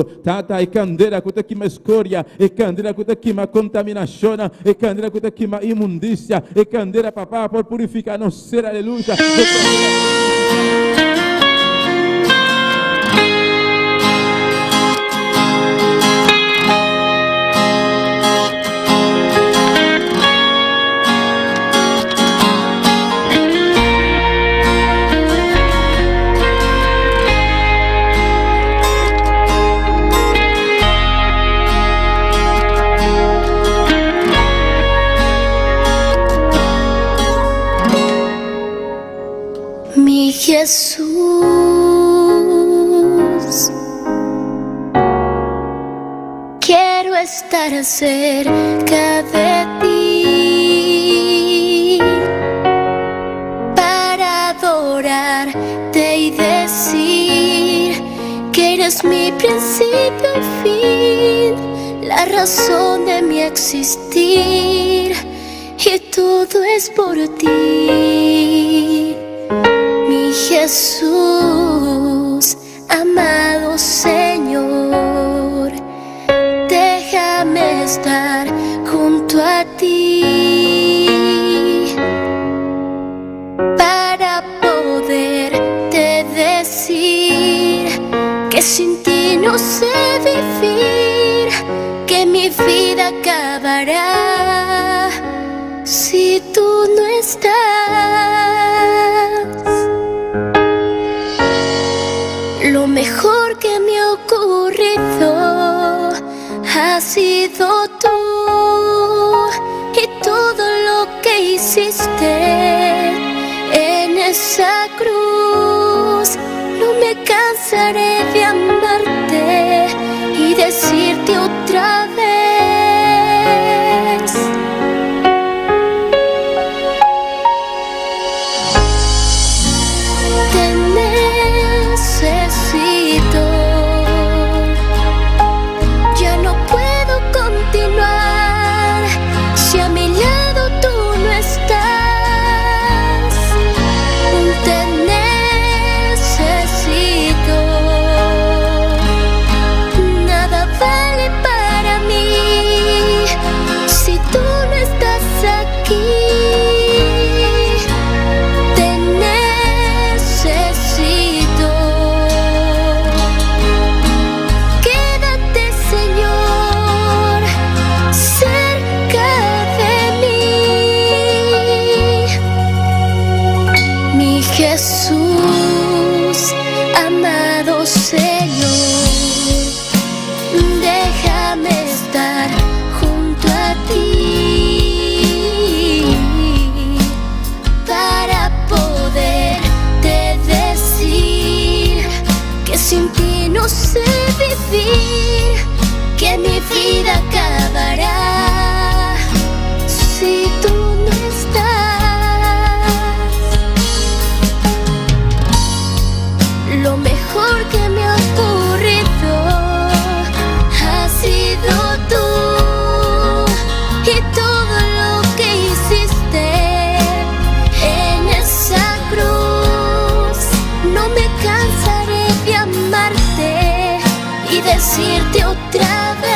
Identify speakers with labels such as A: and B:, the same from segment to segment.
A: Tata, ekandera kutakima escória, ekandera kutakima contaminação, ekandera kutakima imundícia, ekandera, papá, por purificar não ser, aleluia.
B: Mi Jesús, quiero estar cerca de ti para adorarte y decir que eres mi principio y fin, la razón de mi existir, y todo es por ti. Mi Jesús, amado Señor, déjame estar junto a ti para poderte decir que sin ti no sé vivir, que mi vida acabará si tú no estás. Lo mejor que me ha ocurrido ha sido tú, y todo lo que hiciste en esa cruz. No me cansaré de amarte y decirte otra vez: Jesús, amado Señor, déjame estar junto a ti para poderte decir que sin ti no sé vivir, que mi vida acabará si tú no estás. Lo mejor que me ha ocurrido ha sido tú, y todo lo que hiciste en esa cruz. No me cansaré de amarte y decirte otra vez: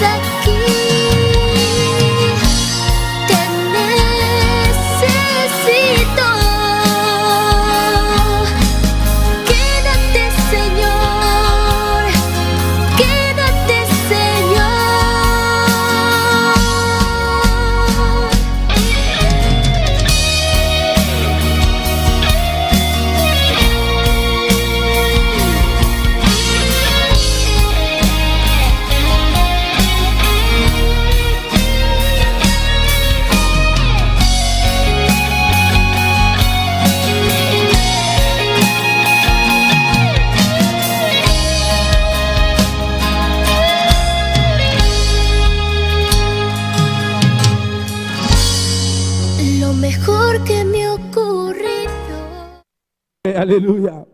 B: aquí
A: Aleluya.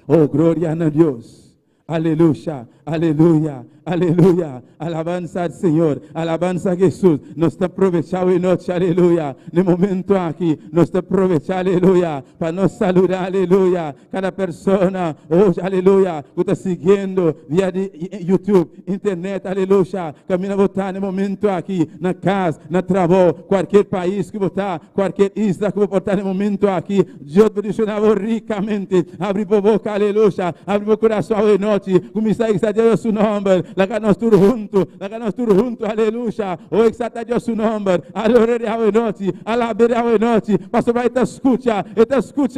A: Oh, gloria a Dios. Aleluya, aleluya, aleluya. Alabanza al Señor, alabanza a Jesús. Nos está aprovechando en noche, aleluya. En el momento aquí, nos está aprovechando, aleluya, para nos saludar, aleluya. Cada persona, oh, aleluya, que está siguiendo via YouTube, internet, aleluya. Camina a votar no momento aqui, na casa, na trabalho, qualquer país que votar, qualquer isla que votar no momento aqui. Deus bendicionava ricamente. Abre a boca, aleluya. Abre o coração de noite. Começa a exaltar o seu nome. Lá nós todos juntos, aleluya. Oh, exalta Deus seu nome. Adorar a noite, alabar a noite. Pastor, vai te escuta,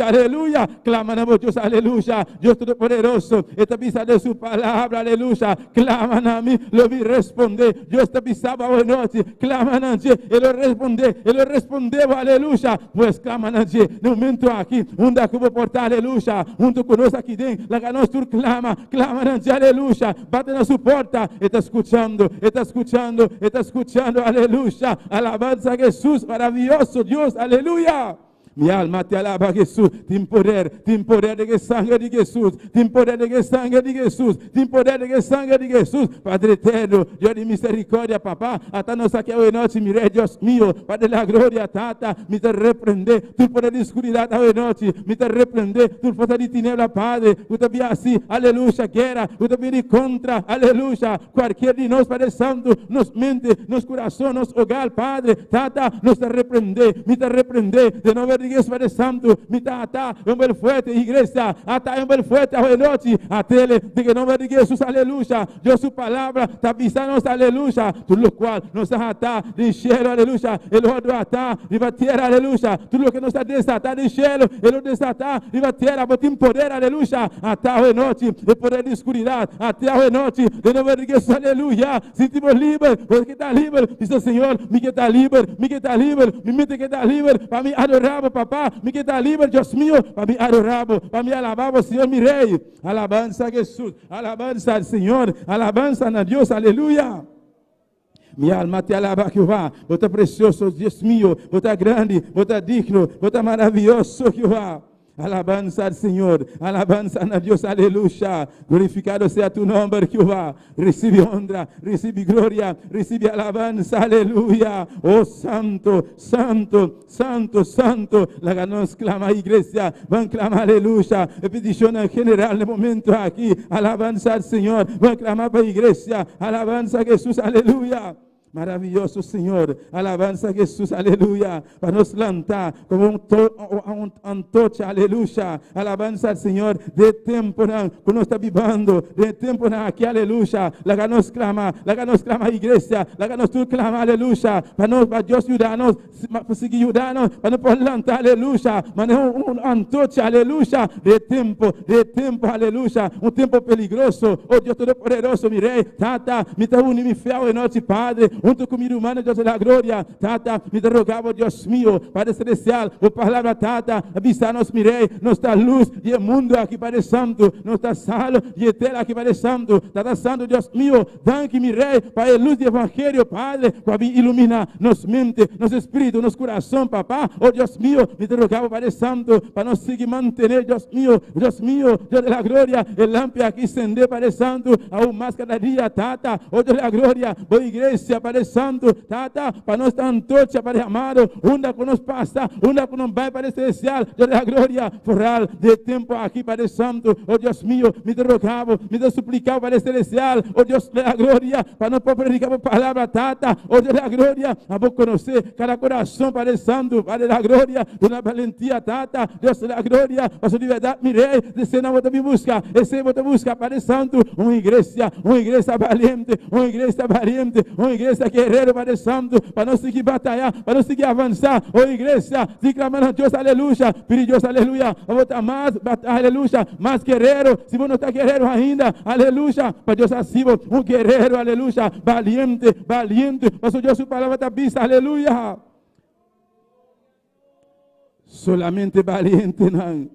A: aleluya. Clama na voz, Deus, aleluya. Deus Todo-Poderoso, está pisando sua palavra, aleluya. Clama na mim, lo vi responder. Deus te pisava a noite, clama na Deus, ele respondeu, aleluya. Pois clama na Deus, no momento aqui, onde que vou portar, aleluya. Junto conosco aqui dentro, lá nós todos clama na Deus, aleluya. Bate na sua porta, está escuchando, aleluya. Alabanza a Jesús, maravilloso Dios, aleluya. Minha alma te alaba, Jesus. Tem poder de que sangue de Jesus. Tem poder de que sangue de Jesus. Tem poder de que sangue de Jesus. Padre eterno, Deus de misericórdia, papá. Até nós aqui hoje noite, mire, Deus mío. Padre da glória, tata. Me te repreender. Tu poder de escuridade hoje noite. Me te repreender. Tu força de tinebra, Padre. Tu te via assim, aleluia, guerra. Tu te via contra, aleluia. Qualquer de nós, Padre Santo, nos mente, nos coração, nos hogar, Padre. Tata, nos te repreender. Me te repreender. De não ver Deus, Padre Santo, me tá um bem forte, igreja, ata um bem forte a noite, até de que nome de Jesus, aleluia. Deus sua palavra está pisando, aleluia. Tudo o qual nos ata de cielo, aleluia. Ele rodo ata de bater, aleluia. Tudo o que nos está desatado de cielo, ele desata de bater, botim poder, aleluia. Ata a noite, de poder de escuridade, até a noite, de nome de Jesus, aleluia. Sentimos livre, porque está livre, diz o Senhor, me que está livre, me mente que está livre, para me adorar, papá, me que está livre, Deus mío, para me adorar, para me alabar, o Senhor, mi rei. Alabanza a Jesus, alabanza al Senhor, alabanza a Deus, aleluia. Minha alma te alaba, Jeová. Você é precioso, Deus mío. Você é grande, você é digno, você é maravilhoso, Jeová. Alabanza al Senhor, alabanza a Deus, aleluia. Glorificado seja tu nome, Jeová. Recebe honra, recebe glória, recebe alabanza, aleluia. Oh, santo, santo, santo, santo. Lá nós clama a igreja, vamos clamar, aleluia. Petição em general no momento aqui, alabanza al Senhor. Vamos clamar para a igreja, alabanza a Jesus, aleluia. Maravilhoso Senhor, alabanza a Jesus, aleluia. Para nos plantar como antorcha, aleluia. Alabanza ao Senhor, de tempo que nós estamos vivendo, de tempo aqui, aleluia. Lá que nós clama a igreja, lá que nós clama, aleluia. Para Deus ajudar-nos, para seguir ajudar-nos, para nos plantar, aleluia. Mas antorcha, aleluia, de tempo, aleluia. Tempo perigoso, oh Deus Todo-Poderoso, mi rei, tata, me está unindo, me fiel em noite, Padre. Junto com meu irmão, Deus da glória, tata, me derrogava, Deus mío, Padre celestial, a palavra, tata, avisar-nos, mirei, nos dá luz de mundo aqui, Padre Santo, nos dá sal de eterno aqui, Padre Santo, tata Santo, Deus mío, danke, mirei, para a luz do Evangelho, Padre, para iluminar nos mente, nos espírito, nos coração, papá, oh Deus mío, me derrogava, Padre Santo, para nos seguir, manter, Deus mío, Deus da glória, el lampe aqui, acender, Padre Santo, aún mais cada dia, tata, oh Deus da glória, boa igreja, Padre Santo, tata, para nós estar antorcha, Padre amado, onde que nos passa, onde que nos vai, Padre celestial, Deus da glória, forral de tempo aqui, Padre Santo, oh Deus mío, me derrogava, me suplicava, Padre celestial, oh Deus da glória, para nós predicar a palavra, tata, oh Deus da glória, a vou conhecer cada coração, Padre Santo, Padre da glória, uma valentia, tata, Deus da glória, a sua liberdade, mirei, descer na volta me buscar, esse volta buscar, Padre Santo, uma igreja valiente, uma igreja guerreiro, Padre Santo, para não seguir batalhar, para não seguir avançar, oh igreja, se clamando a Deus, aleluia, pedir Deus, aleluia, a voltar mais, aleluia, mais guerreiro, se você não está guerreiro ainda, aleluia, para Deus assim, um guerreiro, aleluia, valiente, para Deus, sua palavra está vista, aleluia, solamente valiente, não,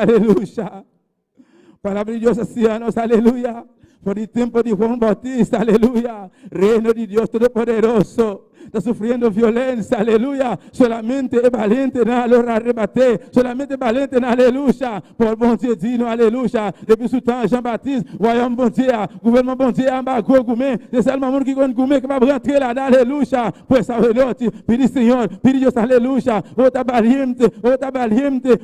A: aleluia, palavra de Deus assim, aleluia. Por el tiempo de Juan Bautista, aleluya, reino de Dios Todopoderoso, está sufriendo violencia, aleluya. Solamente es valiente, no lo arrebate. Solamente es valiente, aleluya. Por bon Dieu, dino, aleluya. Depuis ce temps, Jean-Baptiste, royaume bon Dieu, gouvernement bon Dieu, en bas, gros gourmet. C'est seulement monde qui va gourmet qui va rentrer là-dedans, aleluya. Pues ça veut dire, pedi Seigneur, pedi Dios, aleluya. Ota valiente,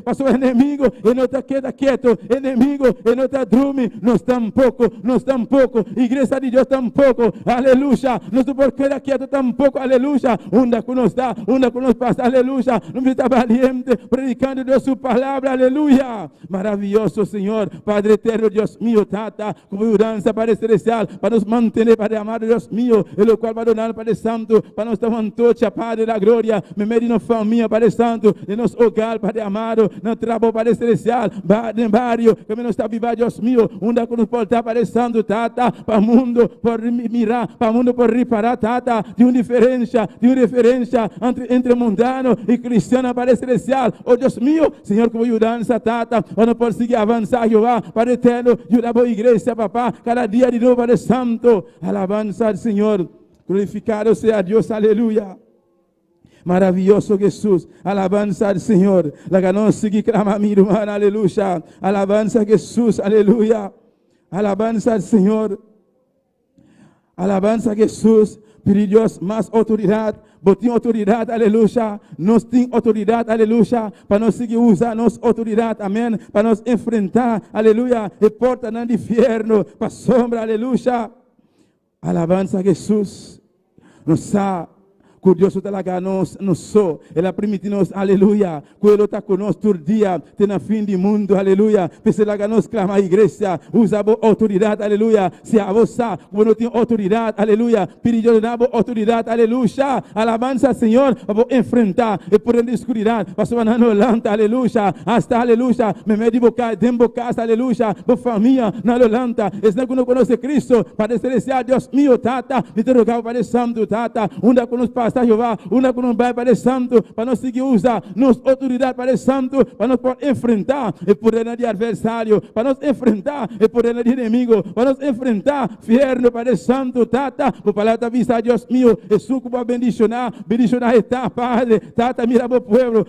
A: para su enemigo, e não está quieto, enemigo, e não está dorme, nós tampouco, igreja de Deus tampouco, aleluya. Não se pode quedar quieto tampouco, aleluya. Onda que nos dá, onda que nos passa, aleluya. Não está valiente, predicando de sua palavra, aleluya. Maravilhoso, Senhor, Padre eterno, Deus mío, Tata, como mudança, Padre celestial, para nos manter, Padre amado, Deus mío, el cual va a donar, Padre Santo, para nos dar antorcha, Padre da glória, me meio na família, Padre Santo, de nosso hogar, Padre amado, no trabalho, Padre celestial, no barrio, que nos está viva, Deus mío, onde que nos portar, Padre Santo, Tata, para o mundo, por mirar, para o mundo, por reparar, Tata, de uma diferença entre mundano e cristiano, Padre celestial, oh Deus mío, Senhor, como mudança, Tata, para não poder seguir avançar, Jeová, Padre eterno, ajuda a boa igreja, Papá, cada dia de novo, Padre Santo, alabanza al Senhor, glorificado sea Deus, aleluia. Maravilhoso Jesus, alabanza al Senhor, la que não sigue clama mi hermano, aleluya, alabanza a Jesus, aleluya, alabanza al Senhor, alabanza a Jesus, pedir Deus mais autoridade, botar autoridade, aleluya, nós temos autoridade, aleluya, para nós seguir usar nossa autoridade, amém, para nós enfrentar, aleluya, e porta no inferno, para sombra, aleluya, alabanza a Jesus, nós sabemos, que Deus está lá conosco, Ele permite-nos, aleluia, que Ele está conosco todo dia, até no fim do mundo, aleluia, porque Ele lá nos clama a igreja, usa a autoridade, aleluia, se a você, quando tem autoridade, aleluia, pedir Deus na autoridade, aleluia, alabança, Senhor, para enfrentar, e por a escuridão, para sua Holanda, aleluia, hasta, aleluia, me mede boca, dentro casa, aleluia, por família, na Holanda, e se não conhece Cristo, para celestial, Deus meu, Tata, me interrogar para Santo, Tata, onde nos passa, Jeová, uma que não vai para Santo, para nós seguir usar nossa autoridade para Santo, para nós poder enfrentar e poder de adversário, para nós enfrentar e poder de inimigo, para nós enfrentar inferno para Santo, Tata, por palavra vista, Deus meu, e suco para bendicionar está, Padre, Tata, mira o povo,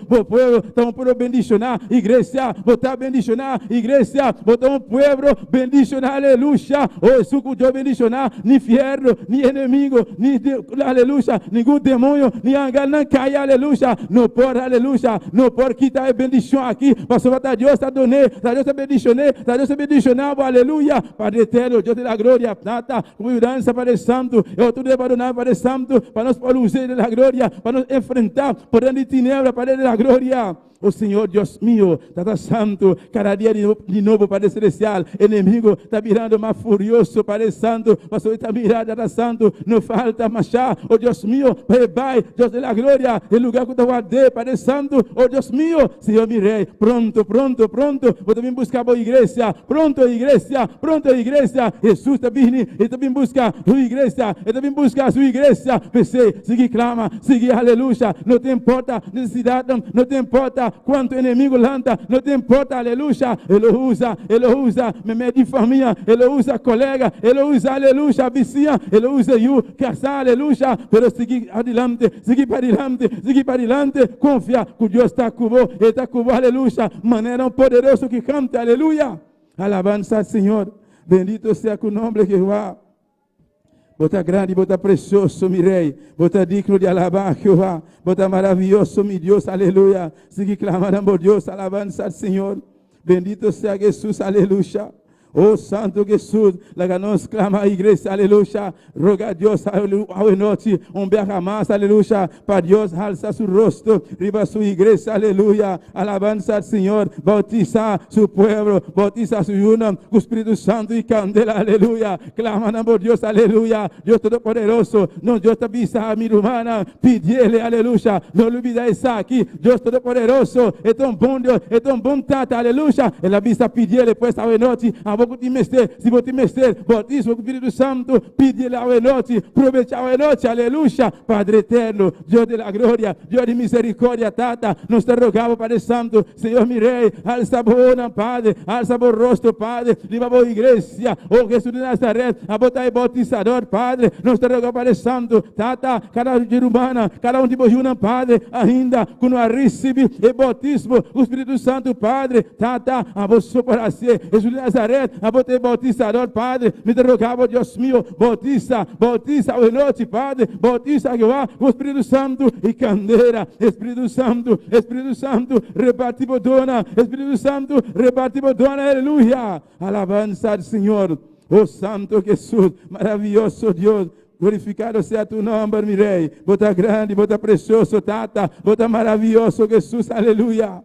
A: estamos por bendicionar, igreja, botar bendicionar, igreja, botar um povo, bendicionar, aleluia, o suco de bendicionar, nem inferno, nem inimigo, nem, aleluia, nenhum demônio, nem angal, não cai, aleluia, não pode, aleluia, não pode quitar a bendição aqui, mas só está Deus, está donando, está Deus, está bendicionando, está Deus, está bendicionando, aleluia, Padre eterno, Deus da glória, Tata, como mudança para o Santo, eu tudo para donar para o Santo, para nós poder usar da glória, para nos enfrentar, por dentro de tinebra, para da glória. O Senhor, Deus meu, está santo, cada dia de novo, Padre celestial, inimigo está virando mais furioso, Padre santo, pastor está mirando, está santo, não falta machá, oh Deus meu, Pai, Deus da glória, o lugar que eu guardei, Padre santo, oh Deus meu, Senhor meu rei, pronto, vou também buscar a igreja, pronto igreja, Jesus está vindo, ele também busca a igreja, ele também busca a sua igreja, pensei, seguir clama, seguir aleluia, não tem importa necessidade, não tem importa quanto inimigo lanta, não te importa, aleluia, ele usa, me de família, ele usa colega, ele usa, aleluia, vizinha, ele usa eu, casar, aleluia, pero seguir para adiante, confia que Deus está com você, ele está com você, aleluia, maneira poderosa que canta, aleluia, alabanza al Senhor, bendito seja o nome de Jeová. Bota grande, bota precioso, mi rei. Bota digno de alabar, Jehová. Bota maravilhoso, mi Deus, aleluia. Sigue clamando, Deus, alabanza al Senhor. Bendito sea Jesus, aleluia. Oh Santo Jesus, la que nos clama a igreja, aleluia. Roga a Deus, a noite, berra mais, aleluia. Para Deus, alça seu rosto, riba sua igreja, aleluia. Alabanza al Senhor, bautiza su pueblo, bautiza su una, com o Espírito Santo e candela, aleluia. Clama por Deus, aleluia. Deus Todo-Poderoso, não Deus te avisa, mi hermana, pide-lhe, aleluia. Não olvide isso aqui, Deus Todo-Poderoso, é tão bom Deus, é tão bom Tata, aleluia. Ele avisa, pide-lhe, pois, a noite, a que te mester, se você mester, batismo com o Espírito Santo, pedir ao enote, prometer ao enote, aleluia, Padre eterno, Deus de la glória, Deus de misericórdia, Tata, nós te rogamos, Padre Santo, Senhor mirei, alça a boa, Padre, alça o rosto, Padre, leva a boa igreja, oh Jesus de Nazaré, a botar e bautizador, Padre, nós te rogamos, Padre Santo, Tata, cada dia humana, cada de vós, Padre, ainda, quando recebe o batismo, o Espírito Santo, Padre, Tata, a vós por assim, Jesus de Nazaré, a botar e bautizador, Padre, me te rogamos, Deus meu, bautiza o noite, Padre, bautiza Jeová, o Espírito Santo e candeira, Espírito Santo, repartimos dona, Espírito Santo, repartimos dona, aleluia, alabança ao Senhor, oh Santo Jesus, maravilhoso Deus, glorificado seja tu nome, meu Rei, bota grande, bota precioso, Tata, bota maravilhoso Jesus, aleluia.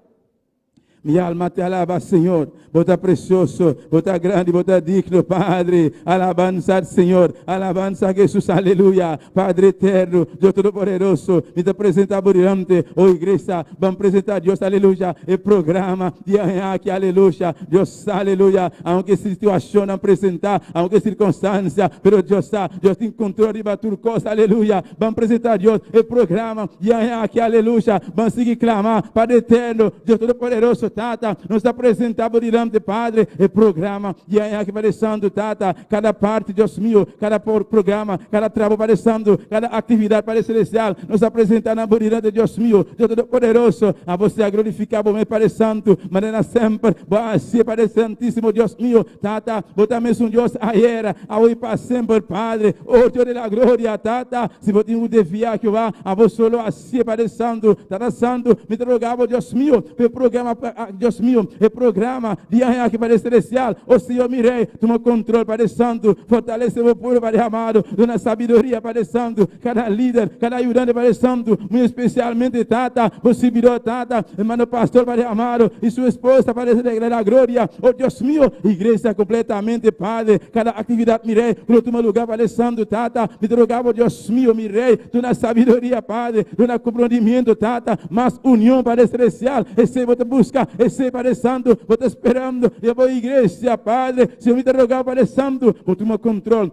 A: Minha alma te alaba, Senhor. Bota precioso, bota grande, bota digno, Padre. Alabança ao Senhor. Alabança a Jesus, aleluia. Padre eterno, Deus Todo-Poderoso. Me te apresenta diante, oh igreja. Vamos apresentar Deus, aleluia. E programa de aqui, aleluia. Deus, aleluia. Aunque situação não apresentar, aunque circunstância, pero Deus tem controle de tudo coisa, aleluia. Vamos apresentar Deus, e programa de aqui, aleluia. Vamos seguir clamar, Padre eterno, Deus Todo-Poderoso. Tata, nos apresentamos diante, Padre, e programa, e aí que vai Santo, Tata, cada parte, Deus meu, cada programa, cada trabalho, Padre Santo, cada atividade, Padre Celestial, nos apresentamos diante, Deus meu, Deus Todo-Poderoso, a você a glorificar, bom, Padre Santo, maneira sempre, assim, Padre Santíssimo, Deus meu, Tata, botamos um Deus ayer, a hoje para sempre, Padre, oh Deus da glória, Tata, se você não desviar, que vá, a você solo assim, Padre Santo, Tata Santo, me rogava, Deus meu, pelo programa, Deus meu, o programa de aqui para celestial, o Senhor mirei, toma controle, Padre Santo, fortalece o povo, Padre amado, dona sabedoria, Padre Santo, cada líder, cada ajudante, Padre Santo, muito especialmente, Tata, o servidor, Tata, irmão pastor, Padre amado, e sua esposa, Padre da glória, oh Deus meu, igreja completamente, Padre, cada atividade, mirei, no toma lugar, Padre Santo, Tata, me rogava, Deus meu, mirei, dona sabedoria, Padre, dona compreendimento, Tata, mais união, Padre celestial, esse vou te buscar, esse Padre Santo, vou te esperando, eu vou à igreja, Padre, se eu me rogar, Padre Santo, vou tomar controle,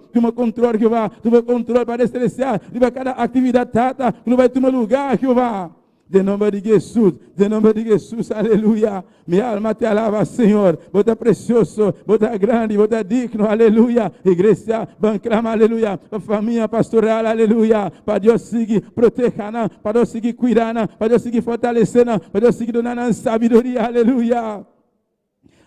A: Jeová, toma controle, Padre Celestial, de cada atividade, Tata, que não vai tomar lugar, Jeová. De nome de Jesus, aleluia. Minha alma te alaba, Senhor. Bota precioso, bota grande, bota digno, aleluia. Igreja, banclama, aleluia. Família pastoral, aleluia. Para Deus seguir protegendo, para Deus seguir cuidando, para Deus seguir fortalecendo, para Deus seguir dando sabedoria, aleluia.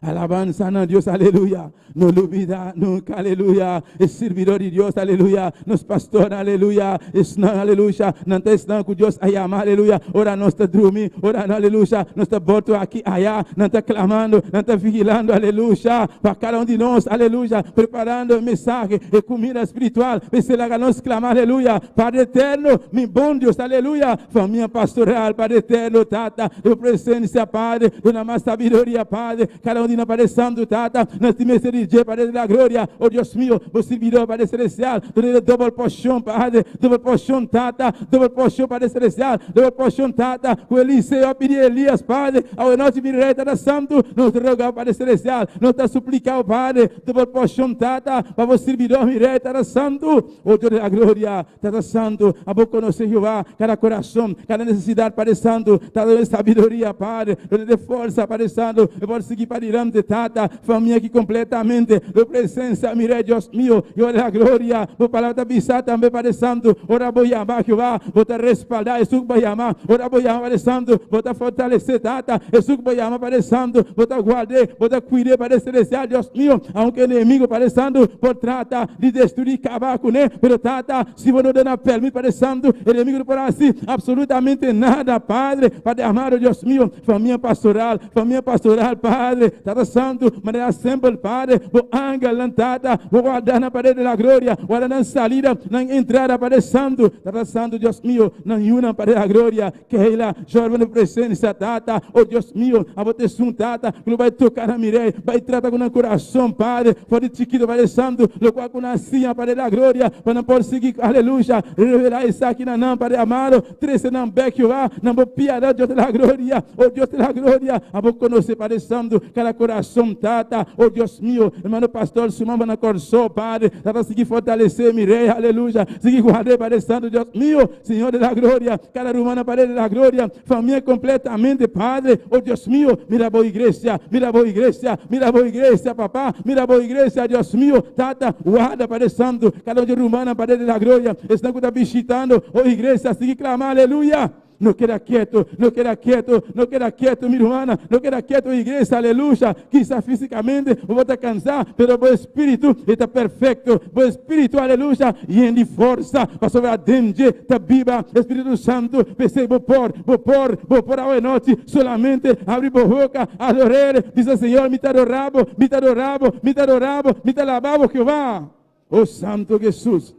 A: Alabanza a Dios, aleluya. No lo olvida nunca, aleluya. Es servidor de Dios, aleluya. Nos pastor, aleluya. Es no, aleluya. No te están con Dios allá, aleluya. Ora no está dormindo, ora no, aleluya. No está boto aqui, allá. No está clamando, no está vigilando, aleluya. Para cada de nós, aleluya. Preparando mensaje de comida espiritual. Esse lá nos clamar, aleluya. Padre eterno, mi bom Deus, aleluya. Família pastoral, Padre eterno, Tata. Eu presença, Padre. Una mais sabedoria, Padre. Cada na Padre Santo, Tata, nós te misericórdia, Padre da glória, oh Deus meu, o servidor, Padre Celestial, dona double porção, Padre, double porção, Tata, double porção, Padre Celestial, double porção, Tata, com Eliseu, pedir Elias, Padre, ao nosso virrei, Tata Santo, nós te rogamos, Padre Celestial, nós te suplicamos, Padre, double porção, Tata, para o servidor, virrei, Tata Santo, oh Deus da glória, Tata Santo, a boca conhecer Jeová, cada coração, cada necessidade, Padre Santo, Tata sabedoria, Padre, de força, Padre Santo, eu vou seguir para diante, Tata, família aqui completamente, de presença, mirei, Deus meu, e olha a glória, vou palavra da bisata também, Padre Santo, ora vou chamar, Jeová, vou te respaldar, Jesus vai chamar, ora vou chamar, Padre Santo, vou te fortalecer, Tata, Jesus vai chamar, Padre Santo, vou te guardar, vou te cuidar, Padre Celestial, Deus meu, aunque o inimigo, Padre Santo, por tratar de destruir, acabar com ele, pero Tata, se você não der permissão, Padre Santo, o inimigo não pode fazer absolutamente nada, Padre, Padre amado, Deus meu, família pastoral, Padre, Tata Santo, maneira sempre, Padre, o ángel lantada, o guardar na parede da glória, guardar na salida, na entrada, Padre Santo, Tata Santo, Deus meu, na una parede da glória, que ela chora na presença, Tata, oh Deus meu, a você sum, Tata, que não vai tocar na mirei, vai tratar com o coração, Padre, pode chiquito, Padre Santo, lo qual com a cia, Padre da glória, para não poder seguir, aleluia, revelar isso aqui na não, Padre amado, trece não beque, não vou piar, Deus da glória, oh Deus da glória, a vou conhecer, Padre Santo, cada coração, Tata, oh Deus meu, irmão pastor, sumamba na corso, Padre, Tata, seguir fortalecer, mi rei, aleluia, seguir guardar, Padre Santo, Deus meu, Senhor da glória, cada romana, Padre da glória, família completamente, Padre, oh Deus meu, mira boa igreja, mira boa igreja, mira boa igreja, papá, mira boa igreja, Deus meu, Tata, guarda, Padre Santo, cada um de romana, Padre da glória, estão visitando, oh igreja, seguir clamar, aleluia. Não queda quieto, não queda quieto, não queda quieto, minha irmã, não queda quieto, igreja, aleluia. Quizá fisicamente vou estar cansado, mas o espírito está perfeito, o espírito, aleluia, e em força, para sobre a dente, está viva, Espírito Santo, pensei, vou pôr a noite, solamente abrir a boca, adorar, diz o Senhor, me te adoravo, me te adoravo, me te adoravo, me te alabavo, Jeová, oh Santo Jesus.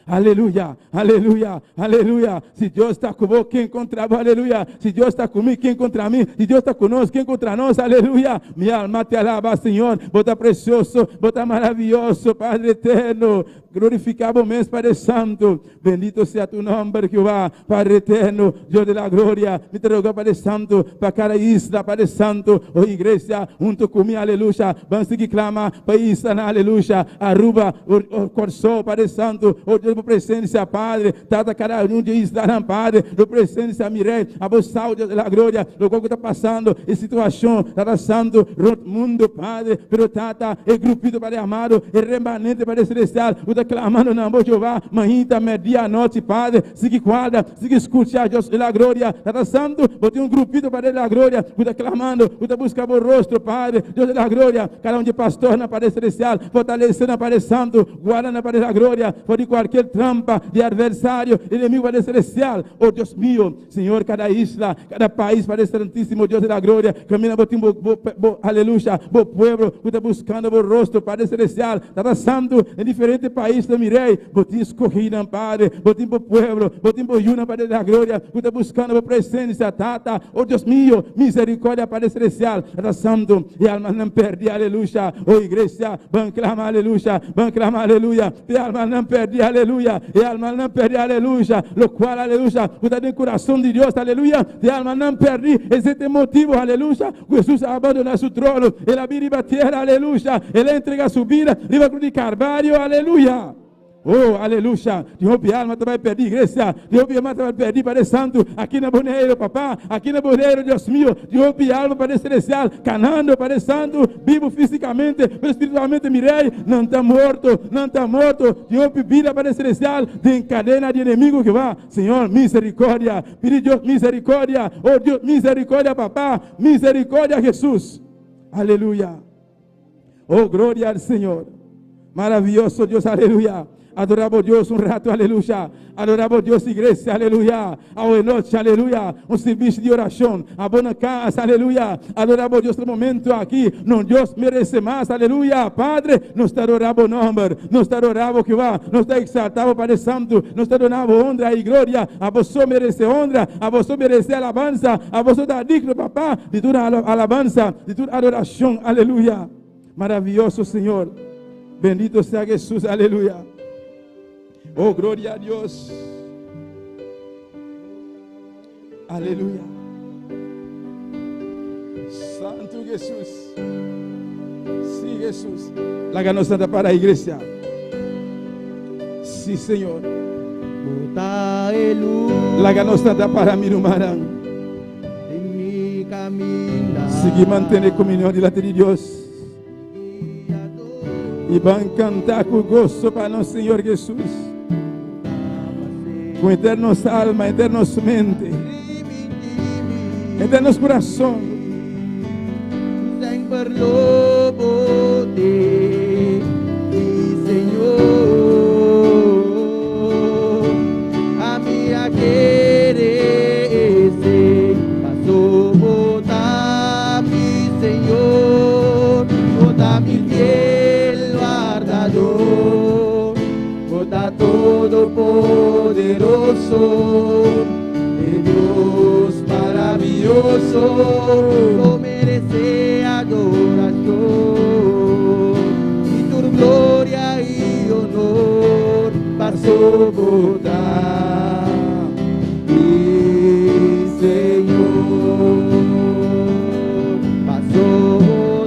A: Aleluia, aleluia, aleluia. Se Deus está conosco, quem contra nós? Aleluia. Se Deus está comigo, quem contra mim? Se Deus está conosco, quem contra nós? Aleluia. Minha alma te alaba, Senhor. Bota precioso, bota maravilhoso, Padre eterno. Glorificado mesmo, Padre Santo. Bendito seja tu nome, Jeová, Padre eterno, Deus da glória. Me rogo, Padre Santo, para cada isla, Padre Santo, oh igreja, junto comigo, aleluia. Vamos seguir clamar para isla, aleluia. Aruba, o Corso, Padre Santo, oh Deus, por presença, Padre, trata cada um de isla, Padre, por presença, Mirei, a vossa saúde da glória, o que está passando, em situação, Tata Santo, mundo, Padre, pero Tata, é grupito, Padre amado, é remanente, Padre celestial, o está clamando na boca de Jeová, manhã, meia-noite, Padre, siga guarda, siga escutar, Deus da glória, Tata Santo, botei grupito, Padre da glória, o está clamando, o está buscando o rosto, Padre, Deus da glória, cada um de pastor na Padre celestial, fortalecendo na Padre Santo, guarda na Padre da glória, por qualquer trampa de adversário, inimigo, Padre celestial, oh Deus meu, Senhor, cada isla, cada país, Padre Santíssimo, Deus da glória, caminha, aleluia, o povo, o está buscando o rosto, Padre celestial, Tata Santo, em diferentes países, mirei, botim escorrida, Padre, botim o povo, botim o Yuna, Padre da glória, o está buscando a presença, Tata, oh Deus meu, misericórdia, Padre celestial, Tata Santo, e alma não perde, aleluia, oh igreja, vão clamar, aleluia, e alma não perde, aleluia, e alma não perde, aleluia, lo qual, aleluia, o está no coração de Deus, aleluia, e alma não perde, esse motivo, aleluia, Jesus abandona seu trono, ele abrir a terra, aleluia, ele entrega a sua vida, riba cruz de Carvalho, aleluia. Oh, aleluia. Deus, alma vai perder, igreja. Deus, alma vai perder, Padre Santo. Aqui na Boneiro, papá. Aqui na Boneiro, Deus meu. Deus, alma, Padre Celestial. Canando, Padre Santo. Vivo fisicamente, espiritualmente, mirei. Não está morto, não está morto. Deus, vida, Padre Celestial. De cadena de inimigo que vai. Senhor, misericórdia. Pedi Deus, misericórdia. Oh, Deus, misericórdia, papá. Misericórdia, Jesus. Aleluia. Oh, glória ao Senhor. Maravilhoso Deus, aleluia. Adoramos Deus um rato, aleluia. Adoramos Deus, igreja, aleluia. A noite, aleluia. Um serviço de oração. A boa casa, aleluia. Adoramos Deus no momento aqui. Não Deus merece mais, aleluia. Padre, nós te adoramos o nome. Nós te adoramos que vá. Nós te exaltamos, Padre Santo. Nós te adoramos honra e glória. A você merece honra. A você merece alabança. A você está digno, papá, de toda alabança, de toda adoração, aleluia. Maravilhoso Senhor. Bendito seja Jesus, aleluia. Oh, glória a Deus. Aleluia. Santo Jesus. Sim, Jesus. Laga nos santa para a igreja. Sim, Senhor. Laga nos santa para mi irmã. Seguir mantendo comunhão diante de Deus. E vamos cantar com gosto para nosso Senhor Jesus. Com eternos alma, eternos mente, eternos coração.
C: Sempre lobo te, Senhor, a minha querer passou botar-me, Senhor, botar-me fiel guardador, botar todo poderoso, de Deus maravilhoso, por merecer adoração, e tu glória e honor, passou botar, Senhor, passou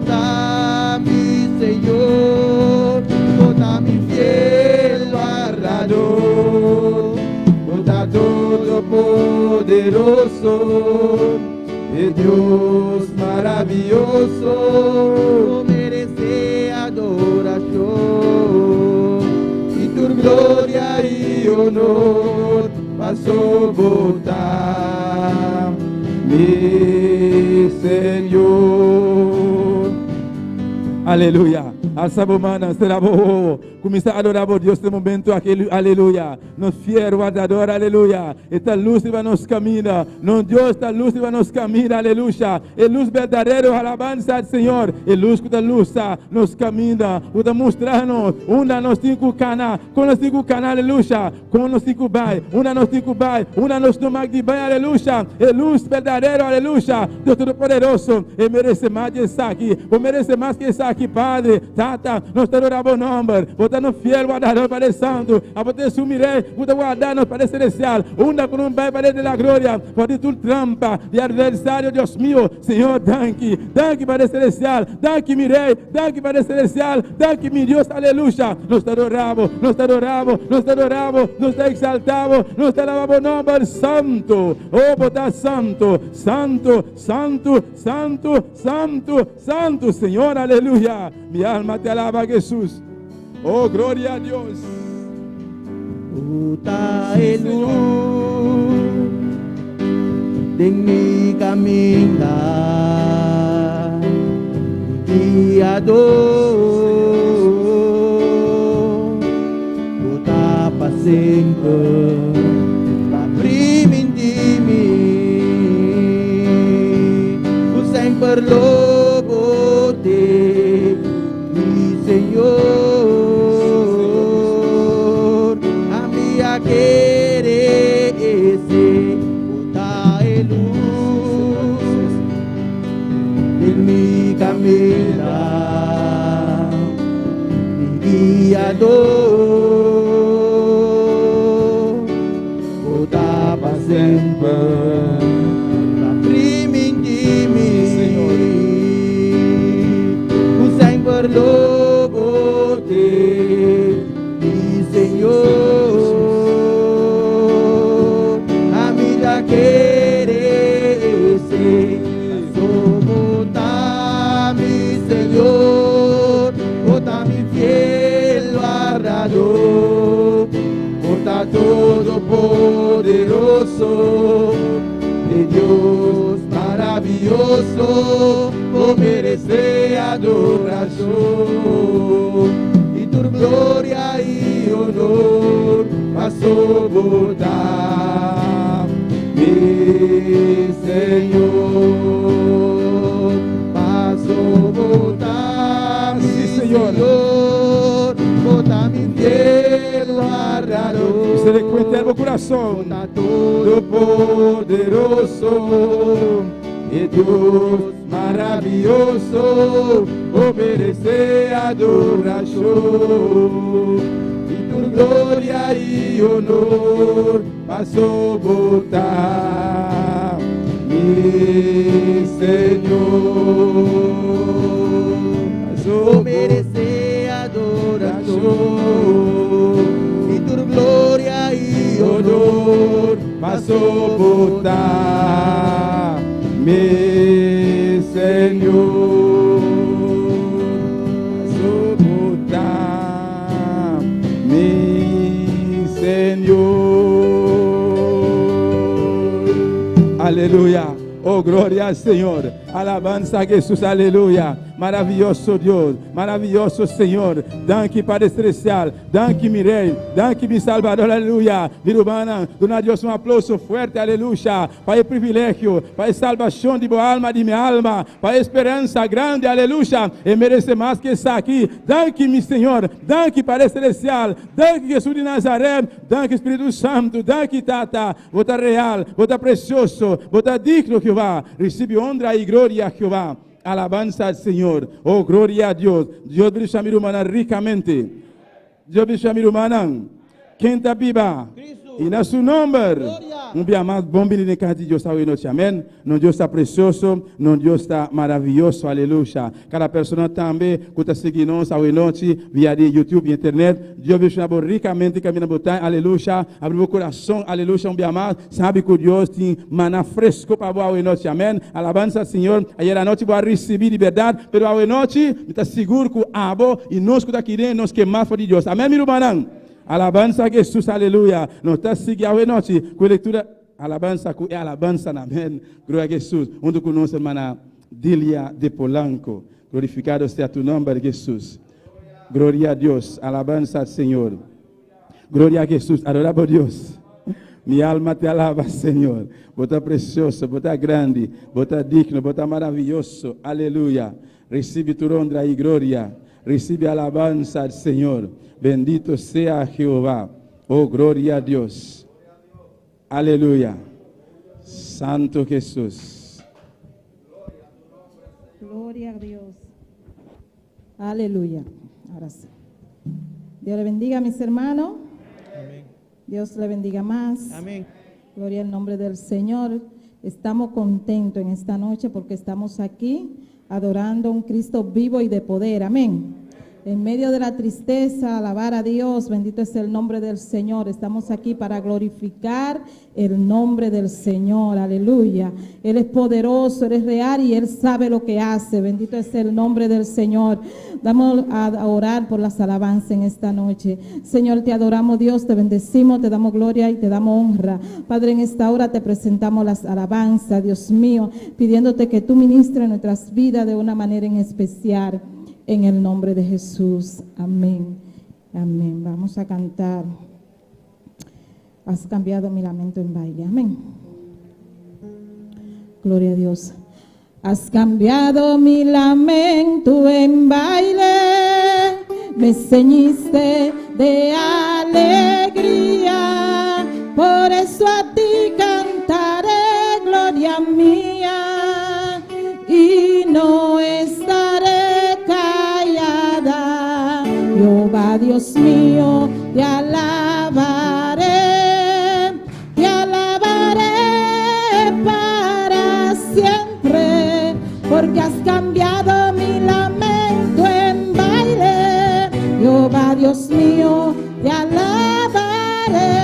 C: maravilhoso, e Deus maravilhoso, merece adoração, e tu glória e honor passou voltar, meu Senhor.
A: Aleluia. Alça a mão, será bom. Começa a adorar a Deus nesse momento aqui, aleluia. Nos fiel guardador, aleluia. Esta luz vai nos caminhar. Não Deus, esta luz vai nos caminhar, aleluia. É luz verdadeira, alabança ao Senhor. É luz que a luz nos caminha. Para mostrar-nos, uma nos 5 canais, com os 5 canais, aleluia. Com os 5 bai, uma nos 5 bai, uma nos tomar de bai, aleluia. É luz verdadeira, aleluia. Deus Todo-Poderoso, e merece mais que isso aqui. Ou merece mais que isso aqui, Padre. Tata, nós te adoramos o nome. Botando fiel guardador para o santo. A você sumirei, você guardar-nos para o celestial. Una com bai para a glória. Pode tu trampa de adversário, Deus meu. Senhor, danke. Danke para o celestial. Danke, mirei. Danke para o celestial. Danke, meu Deus, aleluia. Nós te adoramos, nós te adoramos, nós te adoramos, nós te exaltamos, nós te alabamos o nome santo. Oh, botar santo, santo, santo, santo, santo, santo, Senhor, aleluia. Minha alma te alaba, Jesus. Oh, glória a Deus.
C: Puta elu Demi caminhar guiador Puta pa sempre Pa primin di mi O sempre lobo te Mi Senhor A minha querer esse Puta e luz Del mi caminhar Mi guiador Puta pa sempre Pa primin di mi O sempre lobo te Mi Senhor A minha querer ser Soportar mi Senhor Portar-me fiel guardador Portar todo poderoso De Deus maravilhoso Por merecer adoração E tua glória e honor Passou voltar Meu Senhor Passou voltar
A: Sim, Senhor.
C: Botar-me fiel guardador
A: Você recuenta o coração.
C: Botar todo poderoso E Deus maravilhoso Obedecer adoração E tua glória e honor Passou voltar Meu Senhor Passou merecer adoração E tua glória e honor Passou voltar Meu Senhor Passou voltar Meu Senhor Aleluia. Oh, glória ao Senhor. Alabança a Jesus, aleluia. Maravilhoso Deus, maravilhoso Senhor. Danke Padre Celestial, danke mi Rei, danke mi Salvador, aleluia. Virubana, dona a Deus um aplauso forte, aleluia. Para o privilégio, para a salvação de boa alma, de minha alma, para a esperança grande, aleluia. E merece mais que isso aqui. Danke mi Senhor, danke Padre Celestial, danke Jesus de Nazaré, danke Espírito Santo, danke Tata. Vota real, vota precioso, vota digno, Jeová. Recebe honra e glória, Jeová. Alabanza al Señor. Oh, gloria a Dios. Dios bendiga a mi hermana ricamente. Dios bendiga a mi hermana. Quem está viva? Cristo
A: Y en su nombre, un día más, bom venir en Dios hoy noche, amén. No Dios está precioso, no Dios está maravilloso, aleluya. Cada persona también que está siguiendo hoy noche vía de YouTube y internet, Dios bendiga ricamente caminando botar, aleluya. Abre o coração, aleluya, un día más. Sabe que Dios tiene maná fresco para vos hoy noche, amén. Alabanza al Señor. Ayer a noche voy a recibir libertad, pero hoy noche está seguro que abo y nos que aquí nos quemamos por Dios, amén, mi hermano. Alabanza a Jesus, aleluia. Nós estamos seguindo a noite com a leitura. Alabanza, é alabanza, amém. Glória a Jesus. Junto conosco, irmã Dília de Polanco. Glorificado seja tu nome, Jesus. Glória a Deus. Alabanza ao Senhor. Glória a Jesus. Adorar a Deus. Minha alma te alaba, Senhor. Bota precioso, bota grande, bota digno, bota maravilhoso. Aleluia. Recebe tu honra e glória. Recibe alabanza al Señor. Bendito sea Jehová. Oh, gloria a Dios. Aleluya. Santo Jesús.
D: Gloria a Dios. Aleluya. Ahora sí. Dios le bendiga a mis hermanos.
E: Amén.
D: Dios le bendiga más.
E: Amén.
D: Gloria al nombre del Señor. Estamos contentos en esta noche porque estamos aquí adorando a un Cristo vivo y de poder. Amén. En medio de la tristeza, alabar a Dios, bendito es el nombre del Señor. Estamos aquí para glorificar el nombre del Señor, aleluya. Él es poderoso, Él es real y Él sabe lo que hace. Bendito es el nombre del Señor. Vamos a orar por las alabanzas en esta noche. Señor, te adoramos, Dios, te bendecimos, te damos gloria y te damos honra. Padre, en esta hora te presentamos las alabanzas, Dios mío, pidiéndote que tú ministres nuestras vidas de una manera en especial. En el nombre de Jesús. Amén. Amén. Vamos a cantar. Has cambiado mi lamento en baile. Amén. Gloria a Dios. Has cambiado mi lamento en baile. Me ceñiste de alegría. Por eso a ti cantaré, gloria mía. Y no estaré callada. Jehová Dios mío, te alabaré para siempre, porque has cambiado mi lamento en baile. Jehová Dios mío, te alabaré.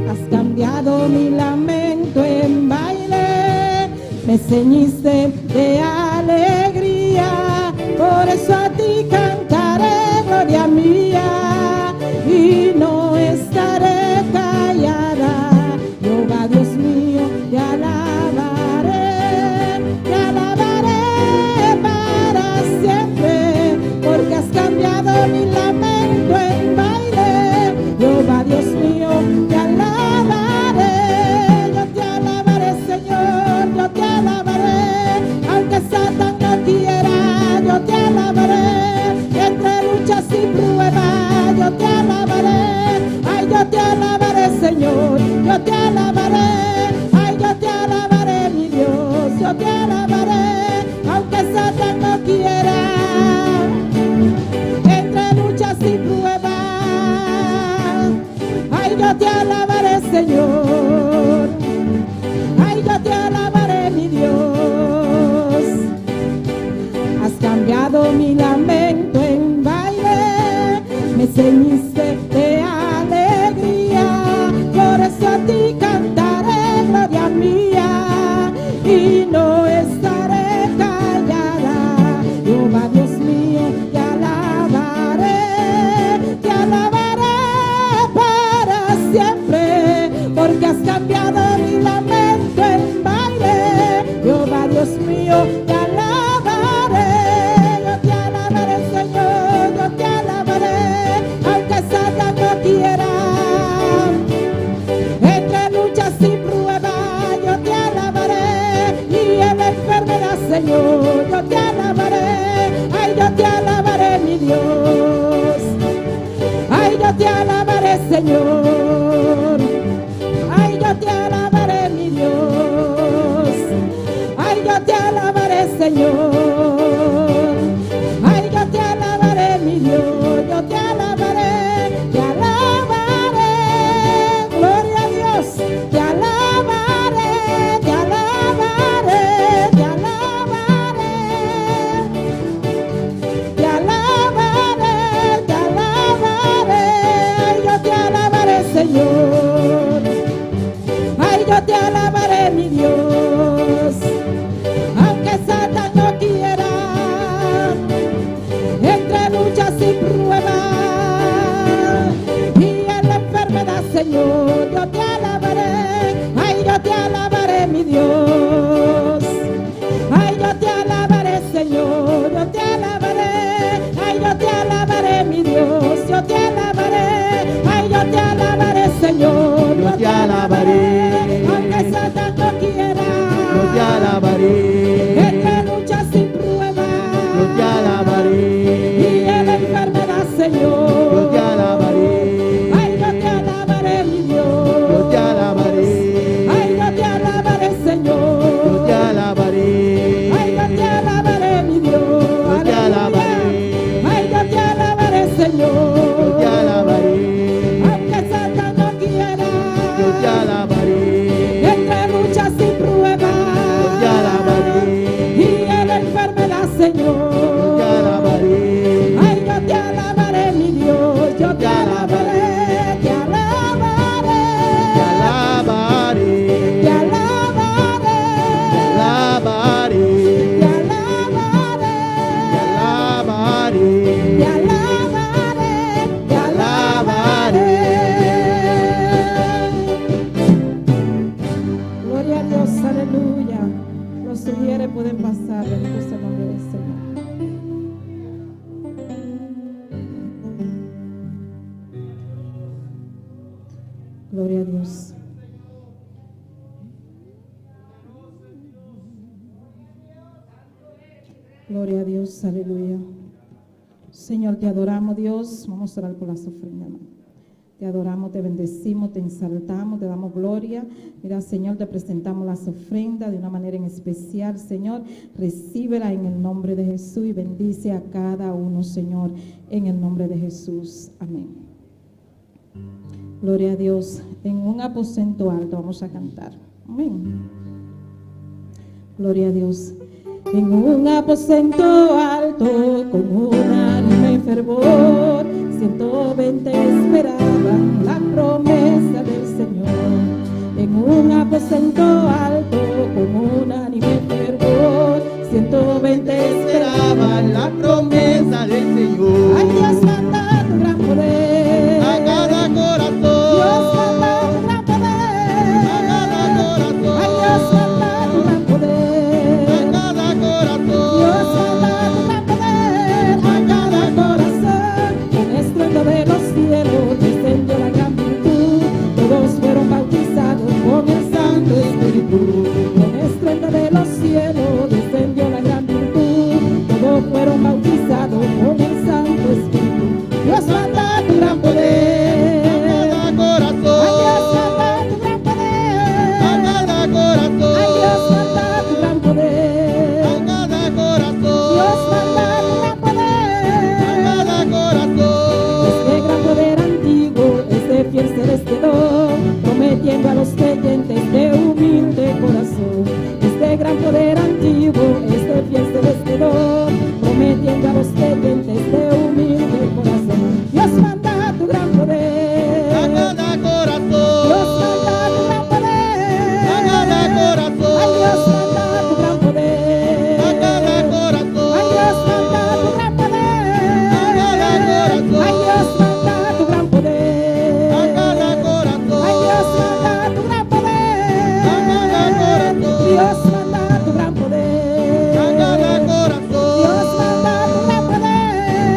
D: Has cambiado mi lamento en baile, me ceñiste de alegría, por eso a ti cantaré, gloria mía, y no estaré callada. Jehová Dios mío, te alabaré para siempre, porque has cambiado mi lamento en baile. Jehová Dios mío, te alabaré, Señor, yo te alabaré, aunque Satán no quiera, yo te alabaré, entre luchas y pruebas, yo te alabaré, ay, yo te alabaré, Señor, yo te alabaré, ay, yo te alabaré, mi Dios, yo te alabaré, aunque Satán no quiera, entre luchas y pruebas, ay, yo te alabaré, Señor. Ay, yo te alabaré, mi Dios. Has cambiado mi lamento en baile, me ceñiste de alegría, por eso a ti cantaré, gloria mía, y no estaré callada. Jehová Dios mío, te alabaré para siempre, porque has cambiado mi lamento en baile. Jehová Dios mío, te alabaré, Señor, yo te alabaré, aunque Satán no quiera, entre luchas y pruebas, yo te alabaré, y en la enfermedad, Señor, yo te alabaré, ay, yo te alabaré, mi Dios, ay, yo te alabaré, Señor, ay, yo te alabaré, mi Dios, ay, yo te alabaré, Señor, ay, yo te alabaré, mi Dios, yo te alabaré,
C: te alabaré.
D: Entre luchas y pruebas,
C: Yo te alabaré.
D: y en la enfermedad, Señor.
C: Yo te alabaré.
D: Ay, yo te alabaré, mi Dios, yo te alabaré, te alabaré,
C: Te alabaré.
D: te alabaré,
C: Te alabaré.
D: te alabaré,
C: Te alabaré.
D: te alabaré, te alabaré. Gloria a Dios, aleluya. Los sugieres pueden pasar, bendito sea el nombre del Señor. Gloria a Dios. Gloria a Dios, aleluya. Señor, te adoramos, Dios. Vamos a orar por las ofrendas, hermano. Te adoramos, te bendecimos, te exaltamos, te damos gloria. Mira, Señor, te presentamos las ofrendas de una manera en especial, Señor. Recíbela en el nombre de Jesús y bendice a cada uno, Señor, en el nombre de Jesús. Amén. Gloria a Dios. En un aposento alto vamos a cantar. Amén. Gloria a Dios. En un aposento alto, con unánime fervor, 120 esperaban la promesa del Señor. En un aposento alto, con unánime fervor, 120 esperaban la
C: promesa del Señor.
D: Ay, Dios manda tu gran poder.
C: A cada corazón.
D: Dios manda tu gran poder.
C: A cada corazón.
D: Ay, Dios manda tu gran poder.
C: A cada corazón.
D: Dios manda tu gran poder a cada corazón. En estruendo de los cielos descendió la gran virtud. Todos fueron bautizados con el Santo Espíritu. Con estruendo de los cielos descendió la gran virtud. Todos fueron bautizados con el Santo Espíritu. Dios manda tu gran poder.
C: A cada corazón.
D: Ay, Dios manda tu gran poder.
C: A cada corazón.
D: Ay, Dios manda tu gran poder.
C: A cada corazón.
D: Dios manda tu gran poder.
C: A cada corazón.
D: Este gran poder antiguo, este fiel se les quedó, prometiendo a los creyentes de humilde corazón. Este gran poder antiguo, este fiel se les quedó, prometiendo a los creyentes de humilde corazón. Dios manda tu gran poder.
C: A cada corazón.
D: Dios manda tu gran poder.
C: A cada corazón.
D: Ay, Dios manda tu gran poder.
C: A cada corazón.
D: Ay, Dios manda tu gran poder.
C: A cada corazón.
D: Ay, Dios manda tu gran poder.
C: A cada corazón.
D: Ay, Dios manda tu gran poder.
C: A cada corazón.
D: Dios manda tu gran poder.
C: A cada corazón.
D: Dios manda tu gran poder.